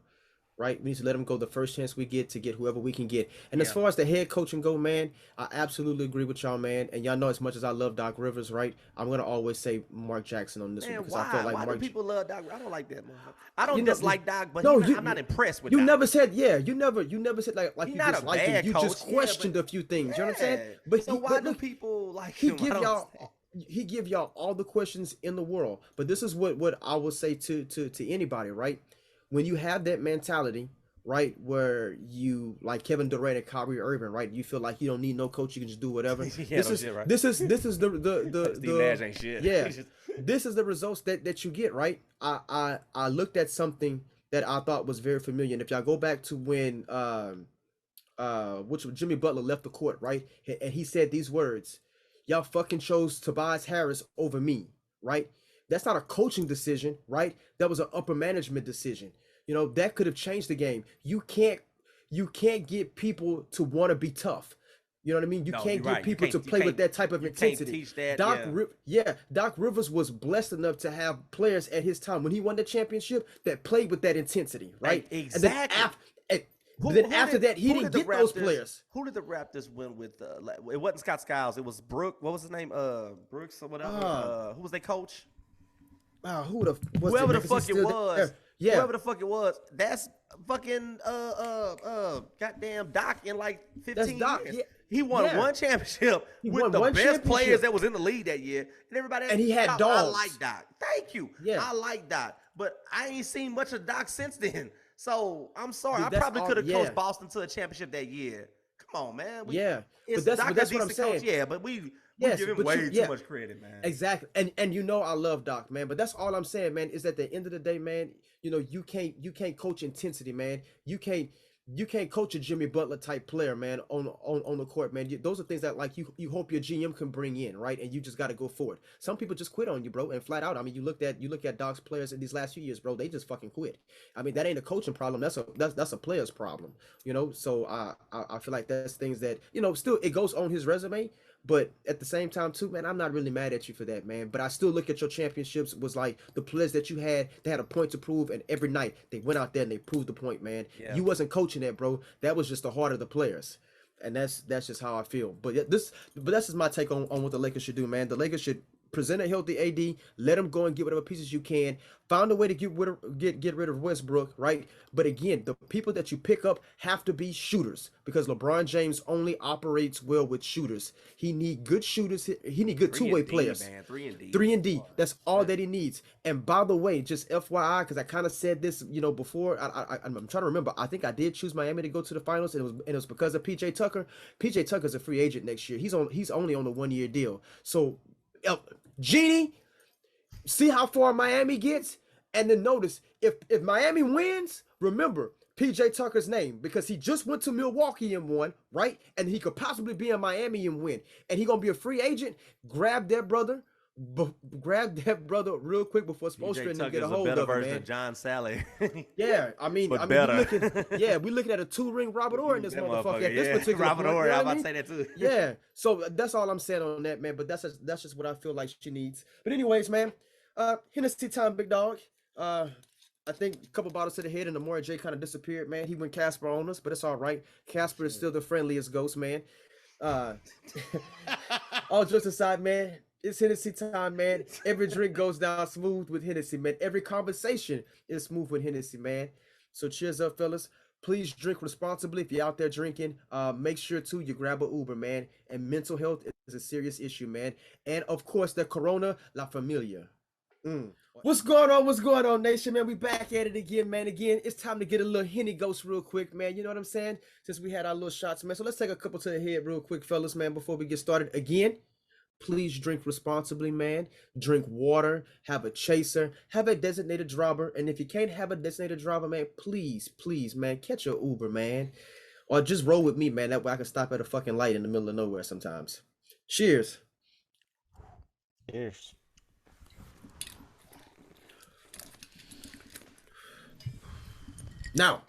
Speaker 2: right? We need to let him go the first chance we get to get whoever we can get. And as far as the head coaching go, man, I absolutely agree with y'all, man. And y'all know as much as I love Doc Rivers, right? I'm gonna always say Mark Jackson on this one because I felt like
Speaker 4: why
Speaker 2: Mark.
Speaker 4: Do people love Doc? I don't like that motherfucker. I don't dislike Doc, but I'm not impressed with.
Speaker 2: You
Speaker 4: Doc.
Speaker 2: never said you never said like you disliked him. You
Speaker 4: coach.
Speaker 2: just questioned a few things. You know what I'm saying?
Speaker 4: But so why do people like him?
Speaker 2: He give y'all all the questions in the world. But this is what I will say to anybody, right? When you have that mentality right? Where you like Kevin Durant and Kyrie Irving, right? You feel like you don't need no coach, you can just do whatever.
Speaker 4: Yeah,
Speaker 2: this is
Speaker 4: Steve Nash ain't shit.
Speaker 2: Yeah, this is the results that you get, right? I looked at something that I thought was very familiar, and if y'all go back to when which Jimmy Butler left the court, right? And he said these words, y'all fucking chose Tobias Harris over me, right? That's not a coaching decision, right? That was an upper management decision. You know, that could have changed the game. You can't get people to want to be tough. You know what I mean? You can't get people to play with that type of intensity.
Speaker 4: Teach that,
Speaker 2: Doc Rivers was blessed enough to have players at his time when he won the championship that played with that intensity, right?
Speaker 4: Exactly.
Speaker 2: And then after that, he didn't get those players.
Speaker 4: Who did the Raptors win with? It wasn't Scott Skiles. It was Brooke. What was his name? Brooks or whatever. Who was their coach?
Speaker 2: Whoever
Speaker 4: the fuck it was. Yeah. Whoever the fuck it was. That's fucking goddamn Doc in like 15 years. He won one championship with the best players that was in the league that year, and everybody.
Speaker 2: And he had dogs.
Speaker 4: I like Doc. Thank you. Yeah, I like Doc, but I ain't seen much of Doc since then. So I'm sorry. I probably could have coached Boston to a championship that year. Come on, man.
Speaker 2: But that's what I'm saying.
Speaker 4: Coach. Yeah, but we give him way too much credit, man.
Speaker 2: Exactly. And you know I love Doc, man. But that's all I'm saying, man, is at the end of the day, man, you know, you can't coach intensity, man. You can't coach a Jimmy Butler type player, man, on the court, man. Those are things that like you hope your GM can bring in, right? And you just got to go forward. Some people just quit on you, bro, and flat out. I mean, you look at Doc's players in these last few years, bro. They just fucking quit. I mean, that ain't a coaching problem. That's a player's problem, you know. So I feel like that's things that, you know, still it goes on his resume. But at the same time, too, man, I'm not really mad at you for that, man. But I still look at your championships was like the players that you had, they had a point to prove, and every night they went out there and they proved the point, man. Yeah. You wasn't coaching that, bro. That was just the heart of the players. And that's just how I feel. But that's just my take on what the Lakers should do, man. The Lakers should present a healthy AD, let him go and get whatever pieces you can, find a way to get rid of Westbrook, right? But again, the people that you pick up have to be shooters because LeBron James only operates well with shooters. He need good shooters. He need good two-way players. Man. 3 and D. That's all that he needs. And by the way, just FYI, because I kind of said this, you know, before. I'm trying to remember. I think I did choose Miami to go to the finals, and it was because of PJ Tucker. PJ Tucker's a free agent next year. He's only on a 1-year deal. So, Genie, see how far Miami gets, and then notice if Miami wins, remember PJ Tucker's name because he just went to Milwaukee and won, right? And he could possibly be in Miami and win, and he gonna be a free agent. Grab that brother real quick before Spoelstra and get a hold of him, man. Version of
Speaker 4: John Sally.
Speaker 2: Yeah, I mean, we looking at a 2-ring Robert Horry in this motherfucker. At this particular
Speaker 4: Robert Horry, I'm about to say that too.
Speaker 2: Yeah, so that's all I'm saying on that, man. But that's just what I feel like she needs. But anyways, man, Hennessy time, big dog. I think a couple bottles to the head and Amore J kind of disappeared, man. He went Casper on us, but it's all right. Casper is still the friendliest ghost, man. All jokes aside, man. It's Hennessy time, man. Every drink goes down smooth with Hennessy, man. Every conversation is smooth with Hennessy, man. So cheers up, fellas. Please drink responsibly. If you're out there drinking, make sure, too, you grab an Uber, man. And mental health is a serious issue, man. And, of course, the Corona La Familia. What's going on, nation, man? We back at it again, man. Again, it's time to get a little Henny Ghost real quick, man. You know what I'm saying? Since we had our little shots, man. So let's take a couple to the head real quick, fellas, man, before we get started. Again, please drink responsibly, man. Drink water, have a chaser, have a designated driver. And if you can't have a designated driver, man, please, man, catch your Uber, man. Or just roll with me, man. That way I can stop at a fucking light in the middle of nowhere sometimes. Cheers.
Speaker 5: Cheers.
Speaker 2: Now,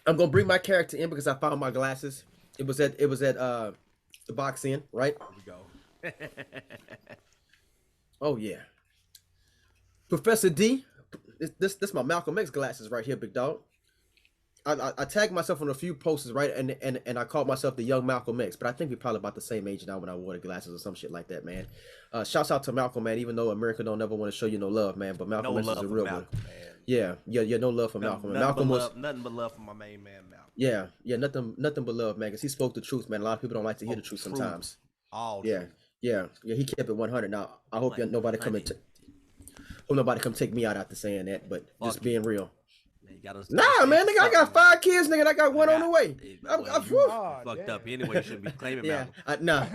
Speaker 2: I'm gonna bring my character in because I found my glasses. It was at the box in, right?
Speaker 4: Here we go.
Speaker 2: Oh yeah. Professor D, this my Malcolm X glasses right here, big dog. I tagged myself on a few posters, right? And I called myself the young Malcolm X, but I think we're probably about the same age now when I wore the glasses or some shit like that, man. Shouts out to Malcolm, man, even though America don't ever want to show you no love, man. But Malcolm X is a real one. Yeah, no love for Malcolm. Malcolm was
Speaker 4: nothing but love for my main man, Malcolm.
Speaker 2: Yeah, nothing but love, man, because he spoke the truth, man. A lot of people don't like to hear the truth sometimes. Yeah, he kept it 100. Now, I hope nobody come take me out after saying that, but just being real. Nah, man, nigga, I got 5 kids, nigga. And I got one on the way.
Speaker 4: Fucked up anyway. You shouldn't be claiming
Speaker 2: nah,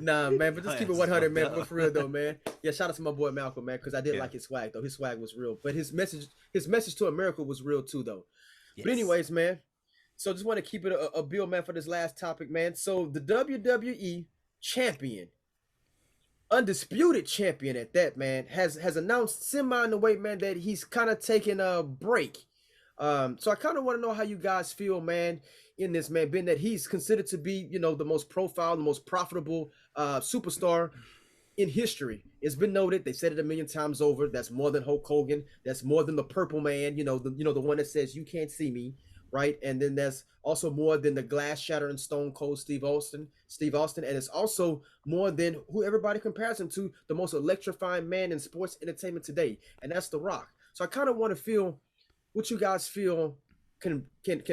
Speaker 2: nah, man. But just keep it 100, man. But for real though, man. Yeah, shout out to my boy Malcolm, man, because I did like his swag though. His swag was real, but his message to America was real too, though. Yes. But anyways, man. So just want to keep it a bill, man, for this last topic, man. So the WWE champion, undisputed champion at that, man, has announced semi in the way, man, that he's kind of taking a break. So I kind of want to know how you guys feel, man, in this, man, being that he's considered to be, you know, the most profile, the most profitable superstar in history. It's been noted. They said it a million times over. That's more than Hulk Hogan. That's more than the Purple Man. You know, the one that says you can't see me, right? And then there's also more than the glass shattering Stone Cold Steve Austin, and it's also more than who everybody compares him to, the most electrifying man in sports entertainment today, and that's The Rock. So I kind of want to feel what you guys feel can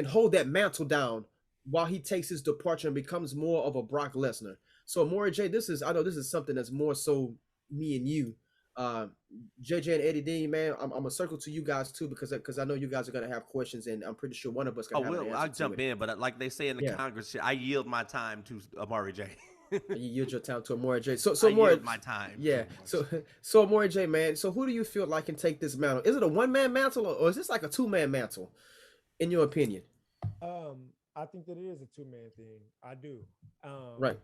Speaker 2: hold that mantle down while he takes his departure and becomes more of a Brock Lesnar. So Amore J, I know this is something that's more so me and you. JJ and Eddie Dean, man, I'm gonna circle to you guys too because I know you guys are gonna have questions, and I'm pretty sure one of us can have an answer.
Speaker 4: I'll jump in, but like they say in the Congress, I yield my time to Amore J.
Speaker 2: You yield your time to Amore J. So
Speaker 4: yield my time.
Speaker 2: Yeah. So Amore J, man. So who do you feel like can take this mantle? Is it a one-man mantle or is this like a two-man mantle, in your opinion?
Speaker 3: I think that it is a two-man thing. I do.
Speaker 2: Right.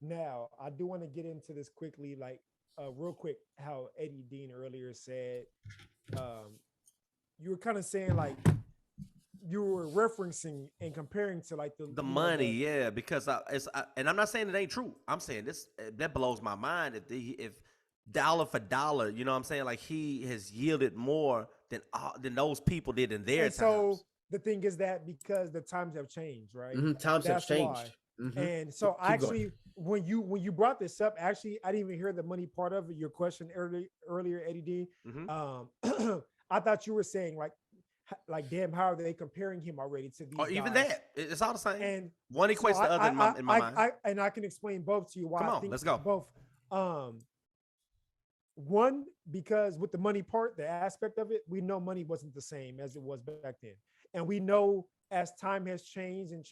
Speaker 3: Now, I do want to get into this quickly, like real quick, how Eddie Dean earlier said, you were kind of saying like you were referencing and comparing to like the
Speaker 4: money, because and I'm not saying it ain't true. I'm saying that blows my mind if dollar for dollar, you know what I'm saying? Like he has yielded more than those people did in their times.
Speaker 3: So the thing is that because the times have changed, right?
Speaker 2: Times have changed.
Speaker 3: And so when you brought this up, actually, I didn't even hear the money part of it. Your question earlier, Eddie D. I thought you were saying like, damn, how are they comparing him already to these guys?
Speaker 4: Even that, it's all the same.
Speaker 3: And
Speaker 4: one equates the other in my mind.
Speaker 3: And I can explain both to you. Why
Speaker 4: Come on,
Speaker 3: I think
Speaker 4: let's go.
Speaker 3: Both. One, because with the money part, the aspect of it, we know money wasn't the same as it was back then, and we know as time has changed and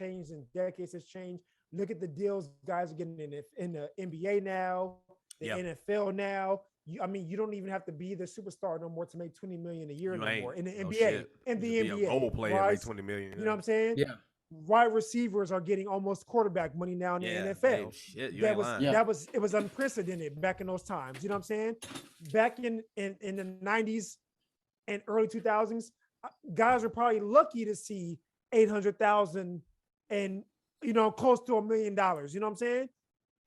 Speaker 3: decades has changed. Look at the deals guys are getting in the NBA now, the NFL now. You don't even have to be the superstar no more to make $20 million a year no more in the NBA. In the NBA,
Speaker 4: a role player
Speaker 3: right?
Speaker 4: make $20 million.
Speaker 3: You know what I'm saying?
Speaker 2: Yeah.
Speaker 3: Wide receivers are getting almost quarterback money now in the NFL. It was unprecedented back in those times. You know what I'm saying? Back in the 90s and early 2000s, guys are probably lucky to see 800,000 and close to $1 million. You know what I'm saying?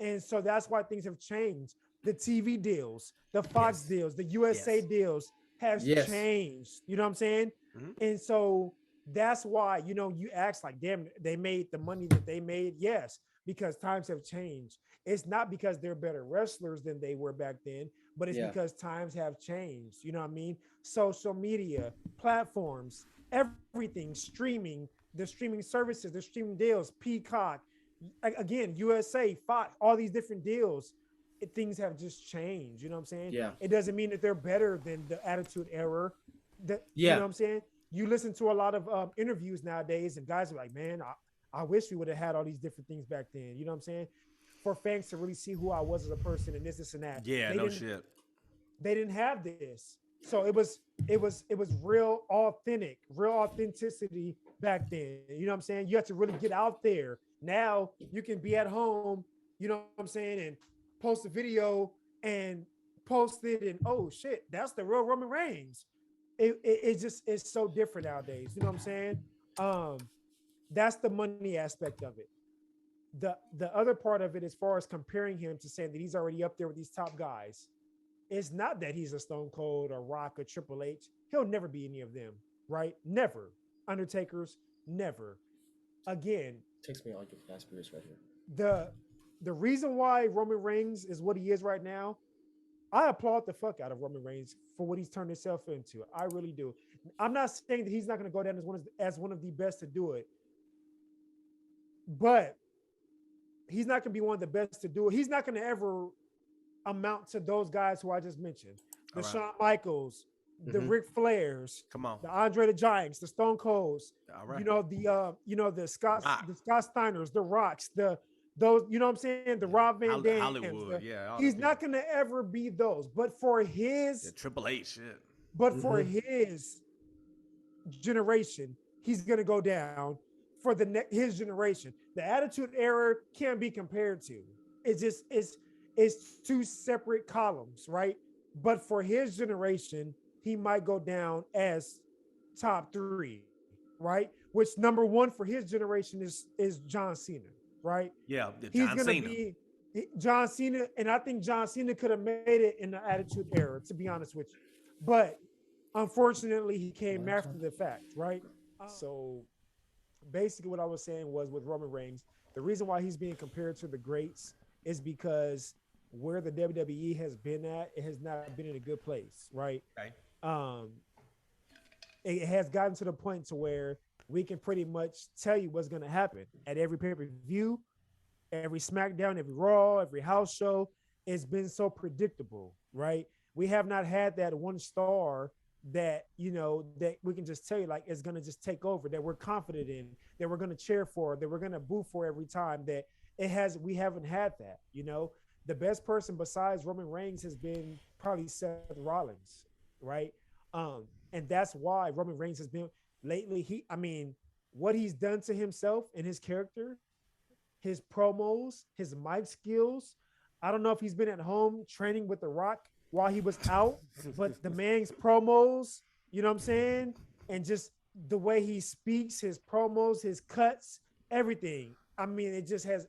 Speaker 3: And so that's why things have changed. The TV deals, the Fox deals, the USA deals has changed. You know what I'm saying? And so that's why, you ask like, damn, they made the money that they made. Yes, because times have changed. It's not because they're better wrestlers than they were back then, but it's because times have changed. You know what I mean? Social media, platforms, everything, streaming, the streaming services, the streaming deals, Peacock, again, USA, Fox, all these different deals. Things have just changed. You know what I'm saying?
Speaker 2: Yeah.
Speaker 3: It doesn't mean that they're better than the Attitude Era. You know what I'm saying? You listen to a lot of interviews nowadays, and guys are like, man, I wish we would have had all these different things back then. You know what I'm saying? For fans to really see who I was as a person and this and that.
Speaker 4: Yeah, no shit.
Speaker 3: They didn't have this. So it was real authentic, real authenticity back then. You know what I'm saying? You have to really get out there. Now you can be at home, you know what I'm saying, and post a video and post it and oh shit, that's the real Roman Reigns. It's so different nowadays. You know what I'm saying? That's the money aspect of it. The other part of it, as far as comparing him to saying that he's already up there with these top guys, it's not that he's a Stone Cold or Rock or Triple H. He'll never be any of them, right? Never. Undertaker's never. Again,
Speaker 2: takes me all your fast spirits right here.
Speaker 3: The reason why Roman Reigns is what he is right now, I applaud the fuck out of Roman Reigns for what he's turned himself into. I really do. I'm not saying that he's not going to go down as one of the best to do it, but he's not going to be one of the best to do it. He's not going to ever amount to those guys who I just mentioned. The Shawn Michaels, the Ric Flairs,
Speaker 4: Come on.
Speaker 3: the Andre the Giants, the Stone Colds,
Speaker 4: All right.
Speaker 3: the Scott
Speaker 4: Rock.
Speaker 3: the Scott Steiners, the Rocks, those, you know what I'm saying, the Rob Van Dam.
Speaker 4: Hollywood, yeah.
Speaker 3: He's not gonna ever be those, but for his
Speaker 4: Triple H shit.
Speaker 3: But for his generation, he's gonna go down for his generation. The Attitude Era can't be compared to. It's just it's two separate columns, right? But for his generation, he might go down as top 3, right? Which number 1 for his generation is John Cena, right?
Speaker 4: Yeah,
Speaker 3: he's gonna be John Cena, and I think John Cena could have made it in the Attitude Era, to be honest with you. But unfortunately, he came after the fact, right? So basically what I was saying was with Roman Reigns, the reason why he's being compared to the greats is because where the WWE has been at, it has not been in a good place, right?
Speaker 4: Okay.
Speaker 3: It has gotten to the point to where we can pretty much tell you what's going to happen at every pay-per-view, every SmackDown, every Raw, every house show. It's been so predictable, right? We have not had that one star that, that we can just tell you like it's going to just take over, that we're confident in, that we're going to cheer for, that we're going to boo for every time. That we haven't had that. The best person besides Roman Reigns has been probably Seth Rollins, right? And that's why Roman Reigns has been lately. What he's done to himself and his character, his promos, his mic skills. I don't know if he's been at home training with The Rock while he was out, but the man's promos, you know what I'm saying? And just the way he speaks, his promos, his cuts, everything. It just has,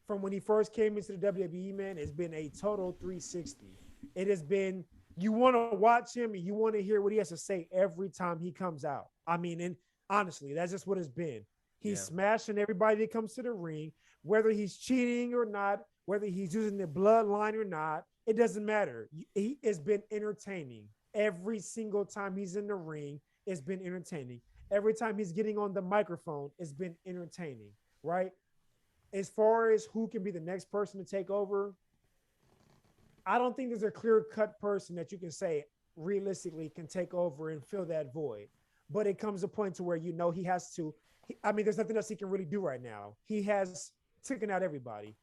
Speaker 3: from when he first came into the WWE, man, it's been a total 360. It has been, you want to watch him and you want to hear what he has to say every time he comes out. And honestly, that's just what it's been. He's smashing everybody that comes to the ring, whether he's cheating or not, whether he's using the bloodline or not, it doesn't matter. He has been entertaining. Every single time he's in the ring, it's been entertaining. Every time he's getting on the microphone, it's been entertaining, right? As far as who can be the next person to take over, I don't think there's a clear-cut person that you can say realistically can take over and fill that void. But it comes a point to where he has to. There's nothing else he can really do right now. He has taken out everybody.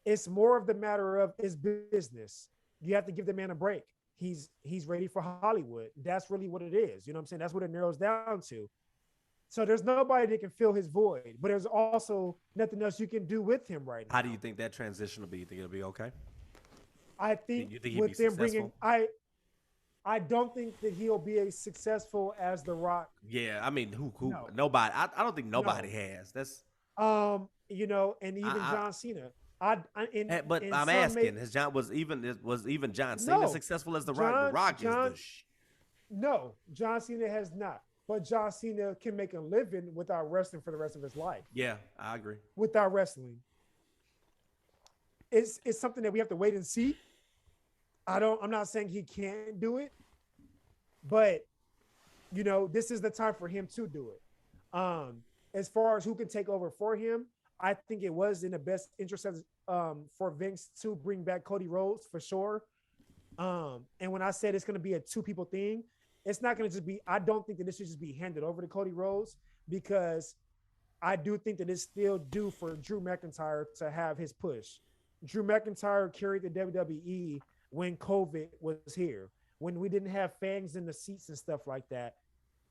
Speaker 3: It's more of the matter of his business. You have to give the man a break. He's ready for Hollywood. That's really what it is. You know what I'm saying? That's what it narrows down to. So there's nobody that can fill his void, but there's also nothing else you can do with him right now.
Speaker 4: How do you think that transition will be? You think it'll be okay?
Speaker 3: I think with them bringing, I don't think that he'll be as successful as The Rock.
Speaker 4: Yeah, who? No. Nobody. I don't think nobody has. That's
Speaker 3: and even John Cena.
Speaker 4: But I'm asking, was even John Cena successful as The Rock? The Rock is
Speaker 3: no, John Cena has not. But John Cena can make a living without wrestling for the rest of his life.
Speaker 4: Yeah, I agree.
Speaker 3: Without wrestling. It's something that we have to wait and see. I'm not saying he can't do it, but this is the time for him to do it. As far as who can take over for him, I think it was in the best interest for Vince to bring back Cody Rhodes for sure. And when I said it's going to be a 2-people thing, it's not going to just be, I don't think that this should just be handed over to Cody Rhodes, because I do think that it's still due for Drew McIntyre to have his push. Drew McIntyre carried the WWE when COVID was here, when we didn't have fans in the seats and stuff like that.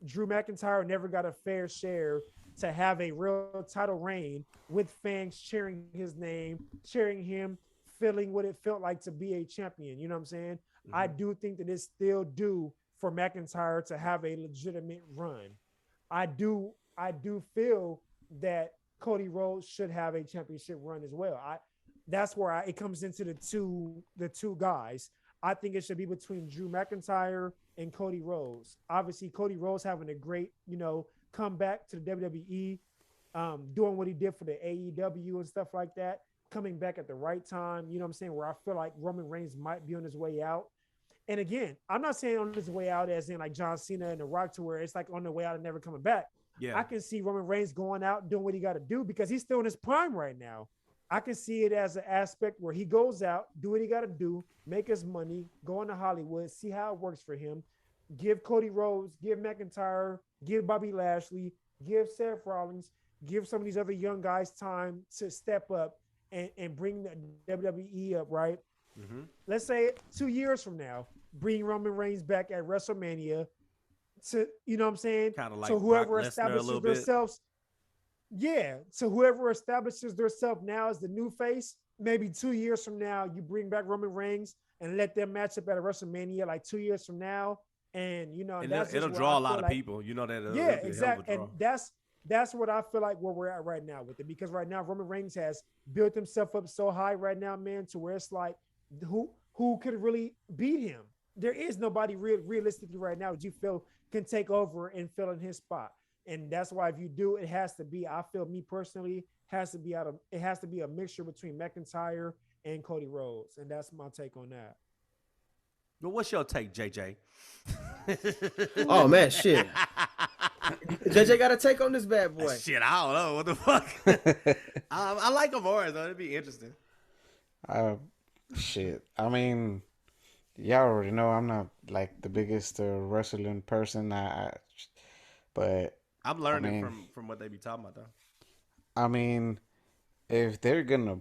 Speaker 3: Drew McIntyre never got a fair share to have a real title reign with fans cheering his name, cheering him, feeling what it felt like to be a champion. You know what I'm saying? Mm-hmm. I do think that it's still due for McIntyre to have a legitimate run. I do feel that Cody Rhodes should have a championship run as well. That's where it comes into the two guys. I think it should be between Drew McIntyre and Cody Rhodes. Obviously, Cody Rhodes having a great, comeback to the WWE, doing what he did for the AEW and stuff like that, coming back at the right time, you know what I'm saying, where I feel like Roman Reigns might be on his way out. And again, I'm not saying on his way out as in like John Cena and The Rock, to where it's like on the way out and never coming back. Yeah, I can see Roman Reigns going out, doing what he got to do, because he's still in his prime right now. I can see it as an aspect where he goes out, do what he got to do, make his money, go into Hollywood, see how it works for him, give Cody Rhodes, give McIntyre, give Bobby Lashley, give Seth Rollins, give some of these other young guys time to step up and bring the WWE up, right? Mm-hmm. Let's say 2 years from now, bring Roman Reigns back at WrestleMania to, you know what I'm saying?
Speaker 4: Kind of like
Speaker 3: so whoever
Speaker 4: Brock Lesnar
Speaker 3: establishes themselves, so whoever establishes themselves now as the new face, maybe 2 years from now, you bring back Roman Reigns and let them match up at a WrestleMania like 2 years from now. And, you know,
Speaker 4: and
Speaker 3: that's
Speaker 4: it'll draw a lot of people. You know that.
Speaker 3: Yeah, exactly. And that's what I feel like where we're at right now with it. Because right now, Roman Reigns has built himself up so high right now, man, to where it's like, who could really beat him? There is nobody realistically right now that you feel can take over and fill in his spot. And that's why if you do, it has to be, I feel me personally, it has to be a mixture between McIntyre and Cody Rhodes. And that's my take on that.
Speaker 4: But what's your take, JJ?
Speaker 2: Oh man, shit. JJ got a take on this bad boy.
Speaker 4: Shit, I don't know what the fuck. I like him more, though. It'd be interesting.
Speaker 5: Shit. I mean, y'all already know I'm not like the biggest wrestling person. But
Speaker 4: I'm learning from what they be talking about, though.
Speaker 5: I mean, if they're gonna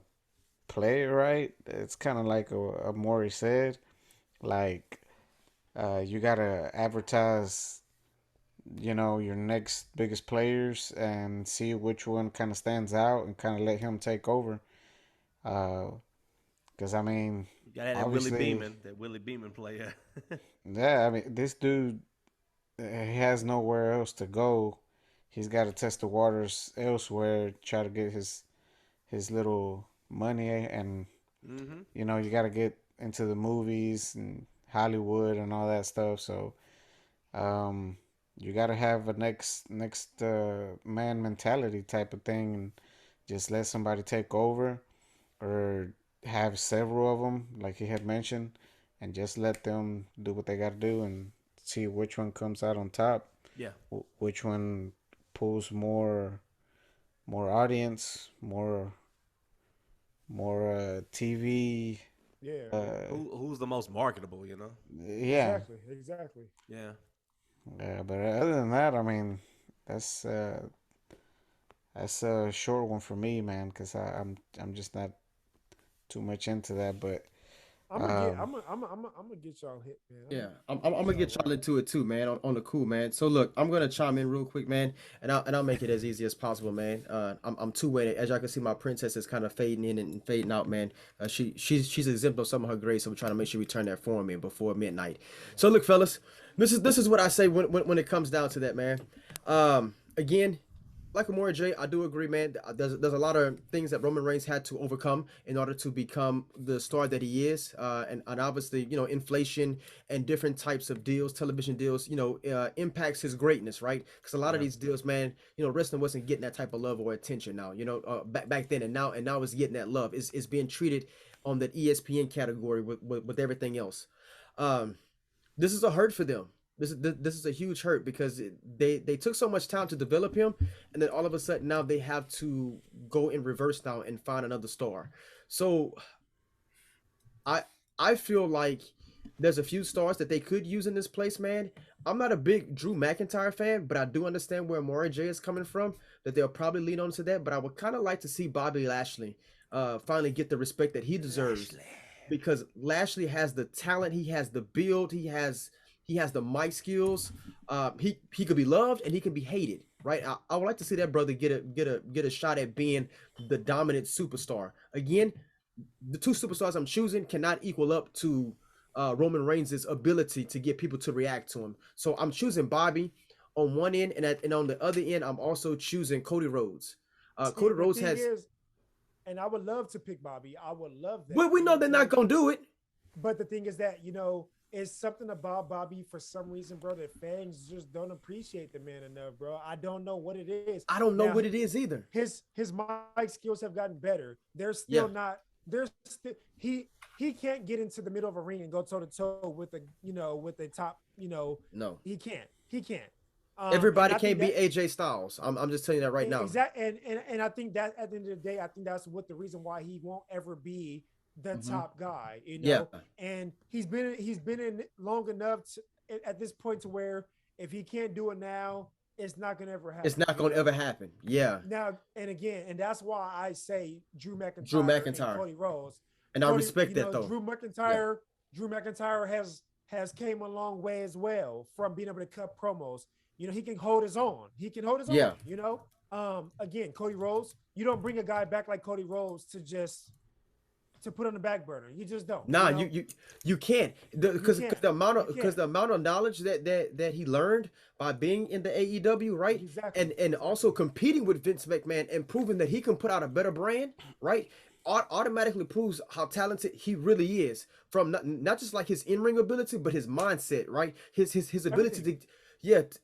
Speaker 5: play it right, it's kind of like Maury said. Like, you gotta advertise, you know, your next biggest players and see which one kind of stands out and kind of let him take over. Because I mean,
Speaker 4: you gotta have that Willie Beeman player.
Speaker 5: Yeah, I mean, this dude, he has nowhere else to go. He's got to test the waters elsewhere, try to get his little money, and you know, you got to get into the movies and Hollywood and all that stuff. So, you got to have a next man mentality type of thing, and just let somebody take over, or have several of them, like he had mentioned, and just let them do what they got to do and see which one comes out on top.
Speaker 4: Yeah.
Speaker 5: Which one pulls more audience, more TV.
Speaker 3: Yeah.
Speaker 4: Who's the most marketable, you know?
Speaker 5: Yeah.
Speaker 3: Exactly.
Speaker 4: Yeah.
Speaker 5: Yeah, but other than that, I mean, that's a short one for me, man, because I'm just not too much into that. But
Speaker 3: I'm gonna get y'all hit, man.
Speaker 2: I'm gonna get y'all into it too, man. On the cool, man. So look, I'm gonna chime in real quick, man, and I'll make it as easy as possible, man. I'm two-way. As y'all can see, my princess is kind of fading in and fading out, man. She's exempt of some of her grace, so we're trying to make sure we turn that form in before midnight. So look, fellas, this is what I say when it comes down to that, man. Again, like Amore J, I do agree, man. There's a lot of things that Roman Reigns had to overcome in order to become the star that he is, and obviously, you know, inflation and different types of deals, television deals, you know, impacts his greatness, right? Because a lot of these deals, man, you know, wrestling wasn't getting that type of love or attention now, you know, back then, and now it's getting that love. It's being treated on that ESPN category with everything else. This is a hurt for them. This is a huge hurt because they took so much time to develop him, and then all of a sudden now they have to go in reverse now and find another star. So I feel like there's a few stars that they could use in this place, man. I'm not a big Drew McIntyre fan, but I do understand where Amore J is coming from, that they'll probably lean on to that. But I would kind of like to see Bobby Lashley finally get the respect that he deserves, because Lashley has the talent, he has the build, he has the mic skills. He could be loved and he can be hated, right? I would like to see that brother get a shot at being the dominant superstar. Again, the two superstars I'm choosing cannot equal up to Roman Reigns' ability to get people to react to him. So I'm choosing Bobby on one end, and on the other end, I'm also choosing Cody Rhodes. Cody Rhodes
Speaker 3: and I would love to pick Bobby. I would love that.
Speaker 2: Well, we know they're not gonna do it.
Speaker 3: But the thing is that, you know, it's something about Bobby for some reason, bro, that fans just don't appreciate the man enough, bro. I don't know what it is.
Speaker 2: I don't know what it is either.
Speaker 3: His mic skills have gotten better. They're still not. They're still he can't get into the middle of a ring and go toe to toe with the top. No, he can't.
Speaker 2: Everybody can't be AJ Styles. I'm just telling you that right now.
Speaker 3: Exactly. And I think that at the end of the day, I think that's what the reason why he won't ever be the top guy, you know. And he's been in long enough at this point to where if he can't do it now, it's not gonna ever happen.
Speaker 2: It's not gonna ever happen. Yeah.
Speaker 3: Now and again, and that's why I say Drew McIntyre, and Cody Rhodes.
Speaker 2: And I respect that though.
Speaker 3: Drew McIntyre has came a long way as well from being able to cut promos. You know, he can hold his own.
Speaker 2: Yeah.
Speaker 3: You know, again, Cody Rhodes. You don't bring a guy back like Cody Rhodes to put on the back burner. You just don't.
Speaker 2: Nah,
Speaker 3: you know?
Speaker 2: you can't because the amount of knowledge that he learned by being in the AEW, right?
Speaker 3: Exactly.
Speaker 2: And also competing with Vince McMahon and proving that he can put out a better brand, right? Automatically proves how talented he really is from not just like his in-ring ability, but his mindset, right? His ability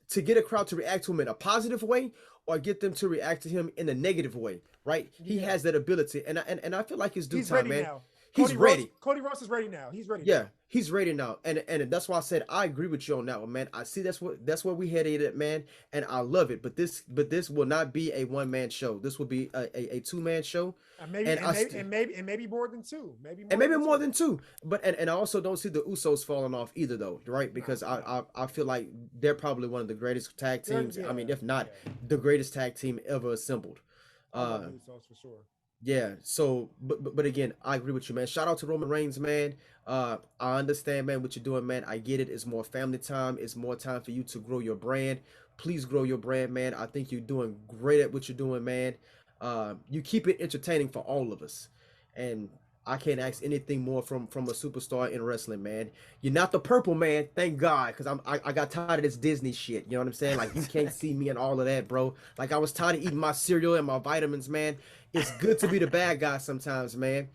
Speaker 2: to get a crowd to react to him in a positive way or get them to react to him in a negative way, right? He has that ability, and I feel like it's due time, man.
Speaker 3: Now.
Speaker 2: He's ready.
Speaker 3: Cody Rhodes is ready now. He's ready.
Speaker 2: Yeah,
Speaker 3: now.
Speaker 2: he's ready now, and that's why I said I agree with you on that one, man. I see that's where we headed at, man, and I love it. But this will not be a one-man show. This will be a two-man show,
Speaker 3: and maybe more than two. Maybe
Speaker 2: more than two. But and I also don't see the Usos falling off either, though, right? Because I feel like they're probably one of the greatest tag teams. I mean, if not the greatest tag team ever assembled.
Speaker 3: Usos for sure.
Speaker 2: Yeah, so but again, I agree with you, man. Shout out to Roman Reigns, man. I understand, man, what you're doing, man. I get it. It's more family time. It's more time for you to grow your brand. Please grow your brand, man. I think you're doing great at what you're doing, man. You keep it entertaining for all of us. And I can't ask anything more from a superstar in wrestling, man. You're not the purple man, thank God, because I got tired of this Disney shit. You know what I'm saying? Like, you can't see me and all of that, bro. Like, I was tired of eating my cereal and my vitamins, man. It's good to be the bad guy sometimes, man.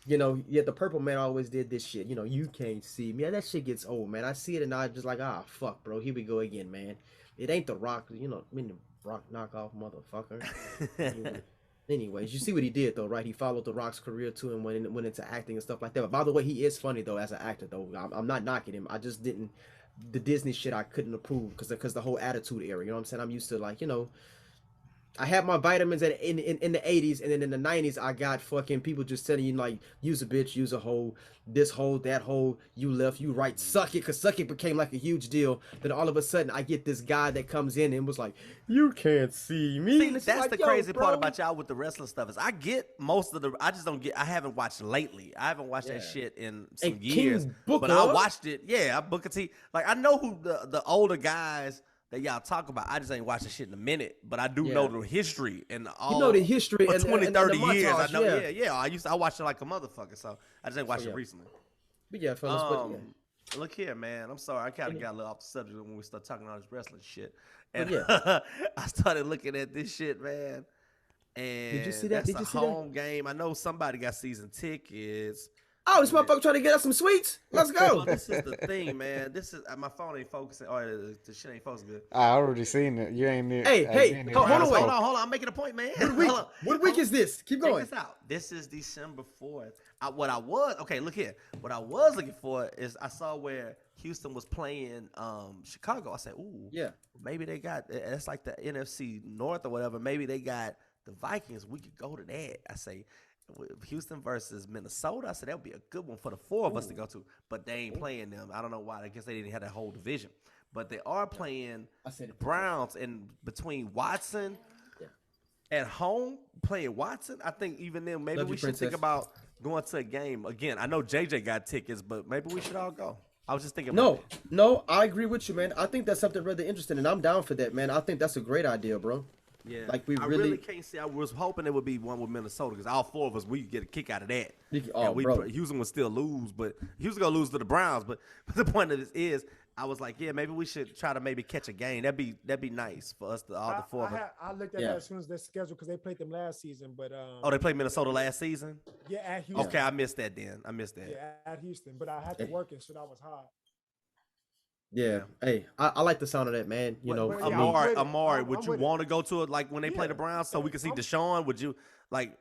Speaker 2: You know, yet the purple man always did this shit. You know, you can't see me. That shit gets old, man. I see it and I just like, fuck, bro. Here we go again, man. It ain't the Rock, you know, I mean, the Rock knockoff motherfucker. Anyways, you see what he did though, right? He followed the Rock's career too and went into acting and stuff like that. But by the way, he is funny though as an actor though. I'm not knocking him. I just didn't the Disney shit I couldn't approve because the whole attitude era. You know what I'm saying? I'm used to like, you know, I had my vitamins in the 80s, and then in the 90s I got fucking people just telling you like, use a bitch, use a hoe, this hoe, that hoe, you left, you right, suck it, because suck it became like a huge deal. Then all of a sudden I get this guy that comes in and was like, you can't see me.
Speaker 4: See, that's like, the crazy part about y'all with the wrestling stuff is I get most of the, I just don't get, I haven't watched lately. I haven't watched that shit in some years. But I watched it, Booker T. Like I know who the older guys that y'all talk about. I just ain't watched the shit in a minute, but I do know the history and all.
Speaker 2: You know the history
Speaker 4: for
Speaker 2: and
Speaker 4: 20,
Speaker 2: and
Speaker 4: 30
Speaker 2: the
Speaker 4: years.
Speaker 2: montage,
Speaker 4: I know. I watched it like a motherfucker, so I just ain't watched it recently.
Speaker 2: But yeah, fellas,
Speaker 4: look here, man. I'm sorry. I kind of got a little off the subject when we start talking all this wrestling shit. And I started looking at this shit, man. And
Speaker 2: did you see that?
Speaker 4: That's a home game. I know somebody got season tickets.
Speaker 2: Oh, this motherfucker trying to get us some sweets. Let's go.
Speaker 4: Well, this is the thing, man. This is my phone ain't focusing. Oh, the shit ain't focusing good.
Speaker 5: I already seen it. You ain't near.
Speaker 2: Hey, hold on.
Speaker 4: I'm making a point, man.
Speaker 2: What week is this? Keep going.
Speaker 4: Check this out. This is December 4th. Look here. What I was looking for is I saw where Houston was playing Chicago. I said, ooh, yeah, maybe they got, that's like the NFC North or whatever. Maybe they got the Vikings. We could go to that. I say, Houston versus Minnesota. I said that would be a good one for the four of us to go to, but they ain't playing them. I don't know why. I guess they didn't have that whole division, but they are playing Browns in between Watson at home playing Watson. I think even then maybe we should think about going to a game again. I know JJ got tickets, but maybe we should all go. I was just thinking.
Speaker 2: No, I agree with you, man. I think that's something really interesting, and I'm down for that, man. I think that's a great idea, bro.
Speaker 4: Yeah,
Speaker 2: like
Speaker 4: I really can't see. I was hoping it would be one with Minnesota because all four of us we get a kick out of that. Houston would still lose, but Houston gonna lose to the Browns. But the point of this is, I was like, yeah, maybe we should try to maybe catch a game. That'd be nice for us to all the four of us.
Speaker 3: I looked at that as soon as they're scheduled because they played them last season. But
Speaker 4: they played Minnesota last season.
Speaker 3: Yeah, at Houston.
Speaker 4: Okay, I missed that.
Speaker 3: Yeah, at Houston, but I had to work it, so that was hard.
Speaker 2: Yeah, hey, I like the sound of that, man. You know,
Speaker 4: Amari, would you want to go to it like when they play the Browns so we can see Deshaun? Would you like?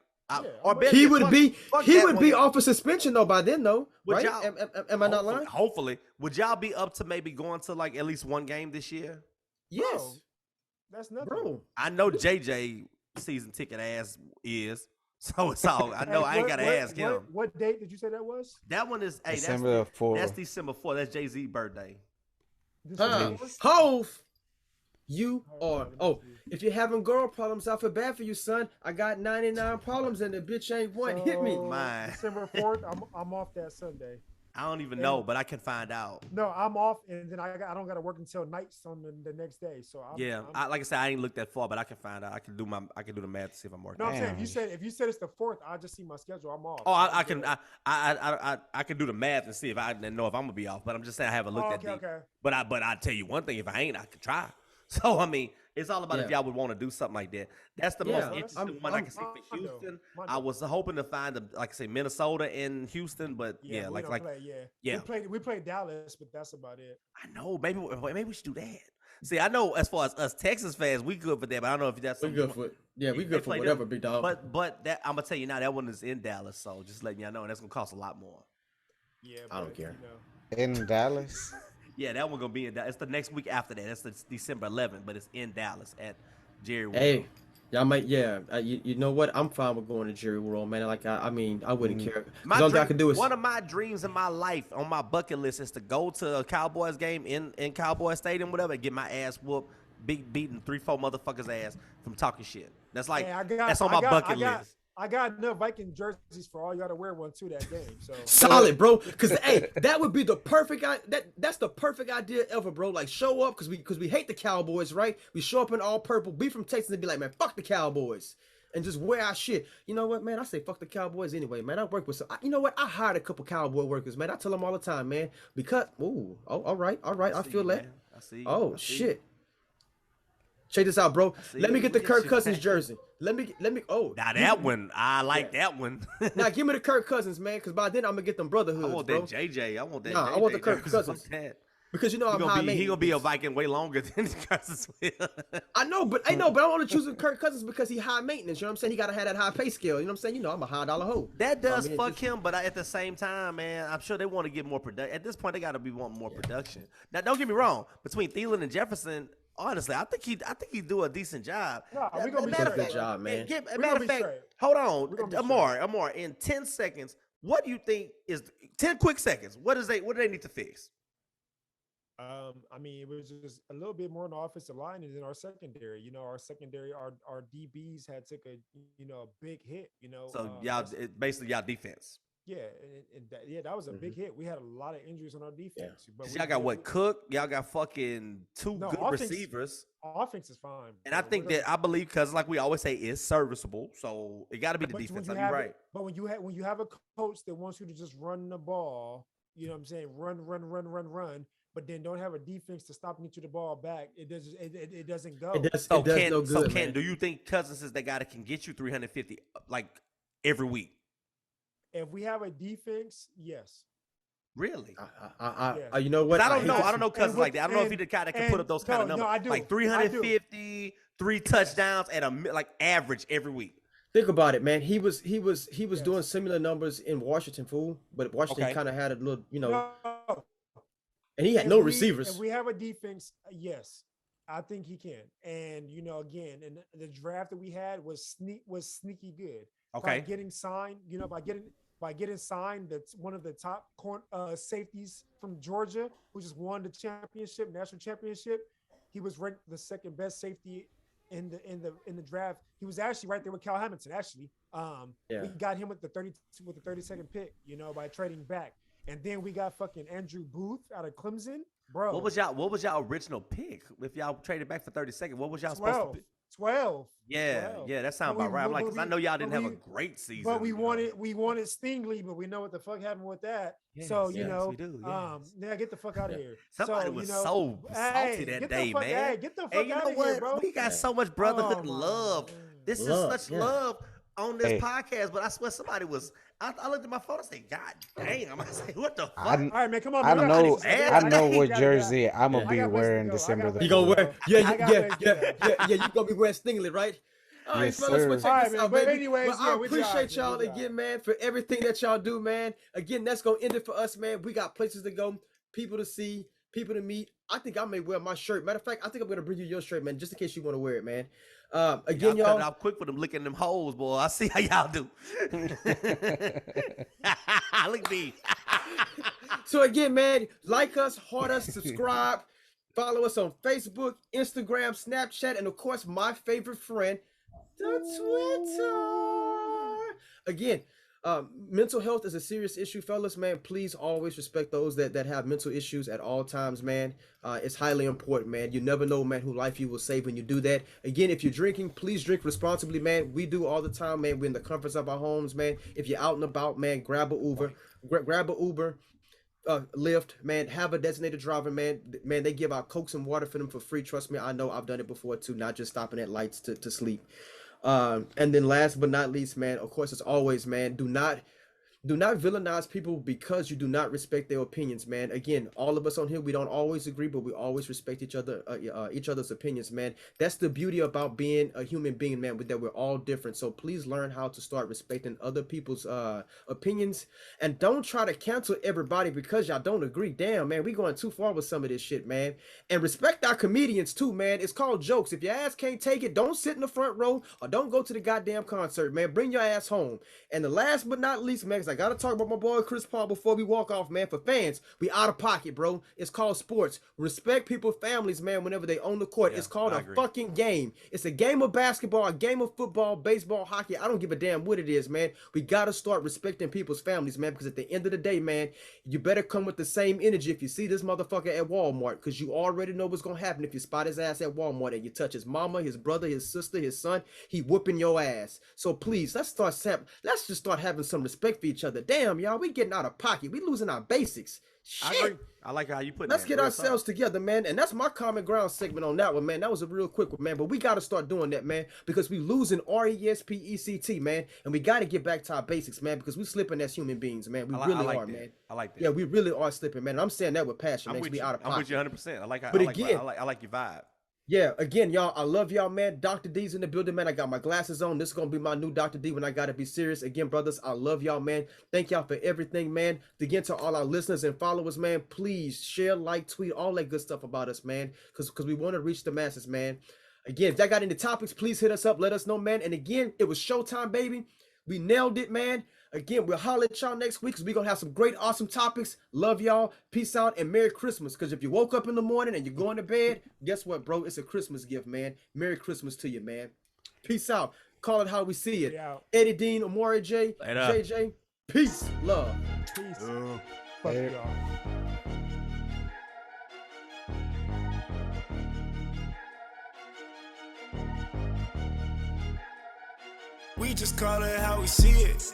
Speaker 2: He would be off of suspension though by then though, right? Am I not lying?
Speaker 4: Hopefully, would y'all be up to maybe going to like at least one game this year?
Speaker 2: Yes,
Speaker 3: bro, that's nothing,
Speaker 2: bro.
Speaker 4: I know JJ season ticket ass is. So it's all I know. I ain't gotta ask him.
Speaker 3: What date did you say that was?
Speaker 4: That one is
Speaker 5: December 4th.
Speaker 4: That's December 4th. That's Jay-Z's birthday.
Speaker 2: Hove. You are. Oh, if you're having girl problems, I feel bad for you, son. I got 99 problems and the bitch ain't one. Hit me.
Speaker 4: Man.
Speaker 3: December 4th, I'm off that Sunday.
Speaker 4: I don't even know, but I can find out.
Speaker 3: No, I'm off, and then I don't got to work until nights on the next day. So
Speaker 4: like I said, I ain't looked that far, but I can find out. I can do the math to see if I'm working.
Speaker 3: No, I'm saying if you said it's the 4th, I just see my schedule. I'm off.
Speaker 4: Oh, I can do the math and see if I know if I'm gonna be off. But I'm just saying I haven't looked at it.
Speaker 3: Okay.
Speaker 4: But I tell you one thing: if I ain't, I can try. So I mean, it's all about if y'all would want to do something like that. That's the most interesting one I can see for Houston. I was hoping to find like I say Minnesota and Houston, but we
Speaker 3: played Dallas, but that's about it.
Speaker 4: I know. Maybe we should do that. See, I know as far as us Texas fans, we good for that, but I don't know if that's
Speaker 2: we good for we good for whatever, big dog.
Speaker 4: But that I'm gonna tell you now, that one is in Dallas, so just letting y'all know, and that's gonna cost a lot more.
Speaker 3: Yeah,
Speaker 2: I don't care.
Speaker 5: In Dallas.
Speaker 4: Yeah, that one gonna be in Dallas. It's the next week after that. That's December 11th, but it's in Dallas at Jerry World.
Speaker 2: Hey, y'all might, you know what? I'm fine with going to Jerry World, man. Like I mean, I wouldn't care. All I can do is
Speaker 4: one of my dreams in my life on my bucket list is to go to a Cowboys game in Cowboys Stadium, whatever, and get my ass whooped, beating 3-4 motherfuckers ass from talking shit. That's like that's on my bucket list.
Speaker 3: I got enough Viking jerseys for all y'all to wear one to that game. So
Speaker 2: solid, bro. Because that would be the perfect that's the perfect idea ever, bro. Like show up because we hate the Cowboys, right? We show up in all purple, be from Texas, and be like, man, fuck the Cowboys, and just wear our shit. You know what, man? I say fuck the Cowboys anyway, man. I work with some. You know what? I hired a couple Cowboy workers, man. I tell them all the time, man. Because all right. I feel that.
Speaker 4: I see.
Speaker 2: Oh shit. Check this out, bro. Let me get the Kirk Cousins jersey. Let me. Oh,
Speaker 4: now that one, I like that one.
Speaker 2: Now give me the Kirk Cousins, man, because by then I'm gonna get them brotherhoods.
Speaker 4: I want
Speaker 2: bro.
Speaker 4: that JJ. I want that.
Speaker 2: Nah,
Speaker 4: JJ
Speaker 2: I want the Kirk Cousins. Because you know I'm high maintenance.
Speaker 4: He gonna be a Viking way longer than Cousins will.
Speaker 2: I know, but I want to choose Kirk Cousins because he high maintenance. You know what I'm saying? He gotta have that high pay scale. You know what I'm saying? You know I'm a $100 hoe.
Speaker 4: That does fuck him, but at the same time, man, I'm sure they want to get more production. At this point, they gotta be wanting more production. Now, don't get me wrong. Between Thielen and Jefferson. Honestly, I think he do a decent job.
Speaker 3: No, we gonna be
Speaker 2: a good job, man.
Speaker 4: Matter of fact, hold on, Amar. In 10 seconds, what do you think is 10 quick seconds? What do they need to fix?
Speaker 3: I mean, it was just a little bit more on the offensive line and then our secondary. You know, our secondary, our DBs had took a big hit. You know,
Speaker 4: so basically y'all defense.
Speaker 3: Yeah, that was a big hit. We had a lot of injuries on our defense. Yeah.
Speaker 4: But y'all got what? Cook? Y'all got fucking two good receivers.
Speaker 3: Offense is fine.
Speaker 4: And I think I believe because like we always say, it's serviceable. So it got to be the defense. I'll be right.
Speaker 3: But when you have a coach that wants you to just run the ball, you know what I'm saying? Run. But then don't have a defense to stop and get you the ball back. It doesn't go.
Speaker 4: Do you think Cousins is the guy that can get you 350 like every week?
Speaker 3: If we have a defense, yes.
Speaker 4: Really?
Speaker 2: You know what?
Speaker 4: I don't know. I don't know Cousins like that. I don't know if he's the guy that can put up those kind of numbers.
Speaker 3: No, I do.
Speaker 4: Like 350, 3 touchdowns, and like average every week.
Speaker 2: Think about it, man. He was doing similar numbers in Washington, fool. But Washington kind of had a little, and he had no receivers.
Speaker 3: If we have a defense, yes, I think he can. And again, and the draft that we had was sneaky good.
Speaker 4: Okay.
Speaker 3: By getting signed, by getting signed, that's one of the top safeties from Georgia, who just won the national championship. He was ranked the second best safety in the draft. He was actually right there with Cal Hamilton. Actually, we got him with the 32nd pick. By trading back. And then we got fucking Andrew Booth out of Clemson, bro.
Speaker 4: What was y'all original pick? If y'all traded back for 32nd, what was y'all supposed to pick?
Speaker 3: 12.
Speaker 4: Yeah, that sounds about right. I'm like, because I know y'all didn't have a great season.
Speaker 3: But we wanted Stingley, but we know what the fuck happened with that.
Speaker 4: Yes,
Speaker 3: so
Speaker 4: we do. Yes.
Speaker 3: Get the fuck out of here.
Speaker 4: Somebody was so salty that day, man.
Speaker 3: Hey, get the fuck out of here, bro.
Speaker 4: We got so much brotherhood and love. This is such love on this podcast, but I swear somebody was. I looked at my phone and said, God damn. I said, what the fuck?
Speaker 3: All right, man, come on.
Speaker 5: I know what jersey I'm going to be wearing December the 4th.
Speaker 2: You going to wear? Yeah. You going to be wearing Stingley, right? All right,
Speaker 5: yes,
Speaker 2: fellas,
Speaker 5: sir.
Speaker 2: check this out,
Speaker 3: but
Speaker 2: baby.
Speaker 3: anyways,
Speaker 2: I appreciate y'all again, man, for everything that y'all do, man. Again, that's going to end it for us, man. We got places to go, people to see, people to meet. I think I may wear my shirt. Matter of fact, I think I'm going to bring you your shirt, man, just in case you want to wear it, man. Again, y'all.
Speaker 4: Cut it out quick for them licking them holes, boy. I see how y'all do. Look at me.
Speaker 2: So again, man, like us, heart us, subscribe. Follow us on Facebook, Instagram, Snapchat, and of course, my favorite friend, the Twitter. Again, mental health is a serious issue, fellas, man. Please always respect those that have mental issues at all times, man. It's highly important, man. You never know, man, who life you will save when you do that. Again, if you're drinking, please drink responsibly, man. We do all the time, man. We're in the comforts of our homes, man. If you're out and about, man, grab a Uber. Grab a Uber. Lyft, man, have a designated driver, man. Man, they give out Cokes and water for them for free. Trust me, I know, I've done it before too, not just stopping at lights to sleep. And then last but not least, man, of course, as always, man, do not villainize people because you do not respect their opinions, man. Again, all of us on here, we don't always agree, but we always respect each other's opinions, man. That's the beauty about being a human being, man, that we're all different. So please learn how to start respecting other people's opinions, and don't try to cancel everybody because y'all don't agree. Damn, man, we going too far with some of this shit, man. And respect our comedians too, man. It's called jokes. If your ass can't take it, don't sit in the front row or don't go to the goddamn concert, man. Bring your ass home. And the last but not least, man, I gotta talk about my boy Chris Paul before we walk off, man. For fans, we out of pocket, bro. It's called sports. Respect people's families, man, whenever they own the court. It's called a fucking game. It's a game of basketball, a game of football, baseball, hockey. I don't give a damn what it is, man. We gotta start respecting people's families, man, because at the end of the day, man, you better come with the same energy if you see this motherfucker at Walmart, because you already know what's gonna happen if you spot his ass at Walmart and you touch his mama, his brother, his sister, his son. He whooping your ass. So please, let's just start having some respect for each other. Damn, y'all, we getting out of pocket. We losing our basics. Shit.
Speaker 4: I like how you put it.
Speaker 2: Let's get ourselves together, man. And that's my common ground segment on that one, man. That was a real quick one, man. But we got to start doing that, man, because we losing RESPECT, man. And we got to get back to our basics, man, because we slipping as human beings, man. We really are, man.
Speaker 4: I like that.
Speaker 2: Yeah, we really are slipping, man. And I'm saying that with passion, man. We out of pocket.
Speaker 4: I'm with you 100%. I like how,
Speaker 2: but
Speaker 4: I like your vibe.
Speaker 2: Yeah, again, y'all, I love y'all, man. Dr. D's in the building, man. I got my glasses on. This is going to be my new Dr. D when I got to be serious. Again, brothers, I love y'all, man. Thank y'all for everything, man. Again, to all our listeners and followers, man, please share, like, tweet, all that good stuff about us, man, because we want to reach the masses, man. Again, if y'all got any topics, please hit us up. Let us know, man. And again, it was showtime, baby. We nailed it, man. Again, we'll holler at y'all next week because we're going to have some great, awesome topics. Love y'all. Peace out and Merry Christmas. Because if you woke up in the morning and you're going to bed, guess what, bro? It's a Christmas gift, man. Merry Christmas to you, man. Peace out. Call it how we see it. Eddie Dean, Amore J, JJ. Peace. Love.
Speaker 3: Peace. Fuck y'all.
Speaker 1: We just call it how we see it.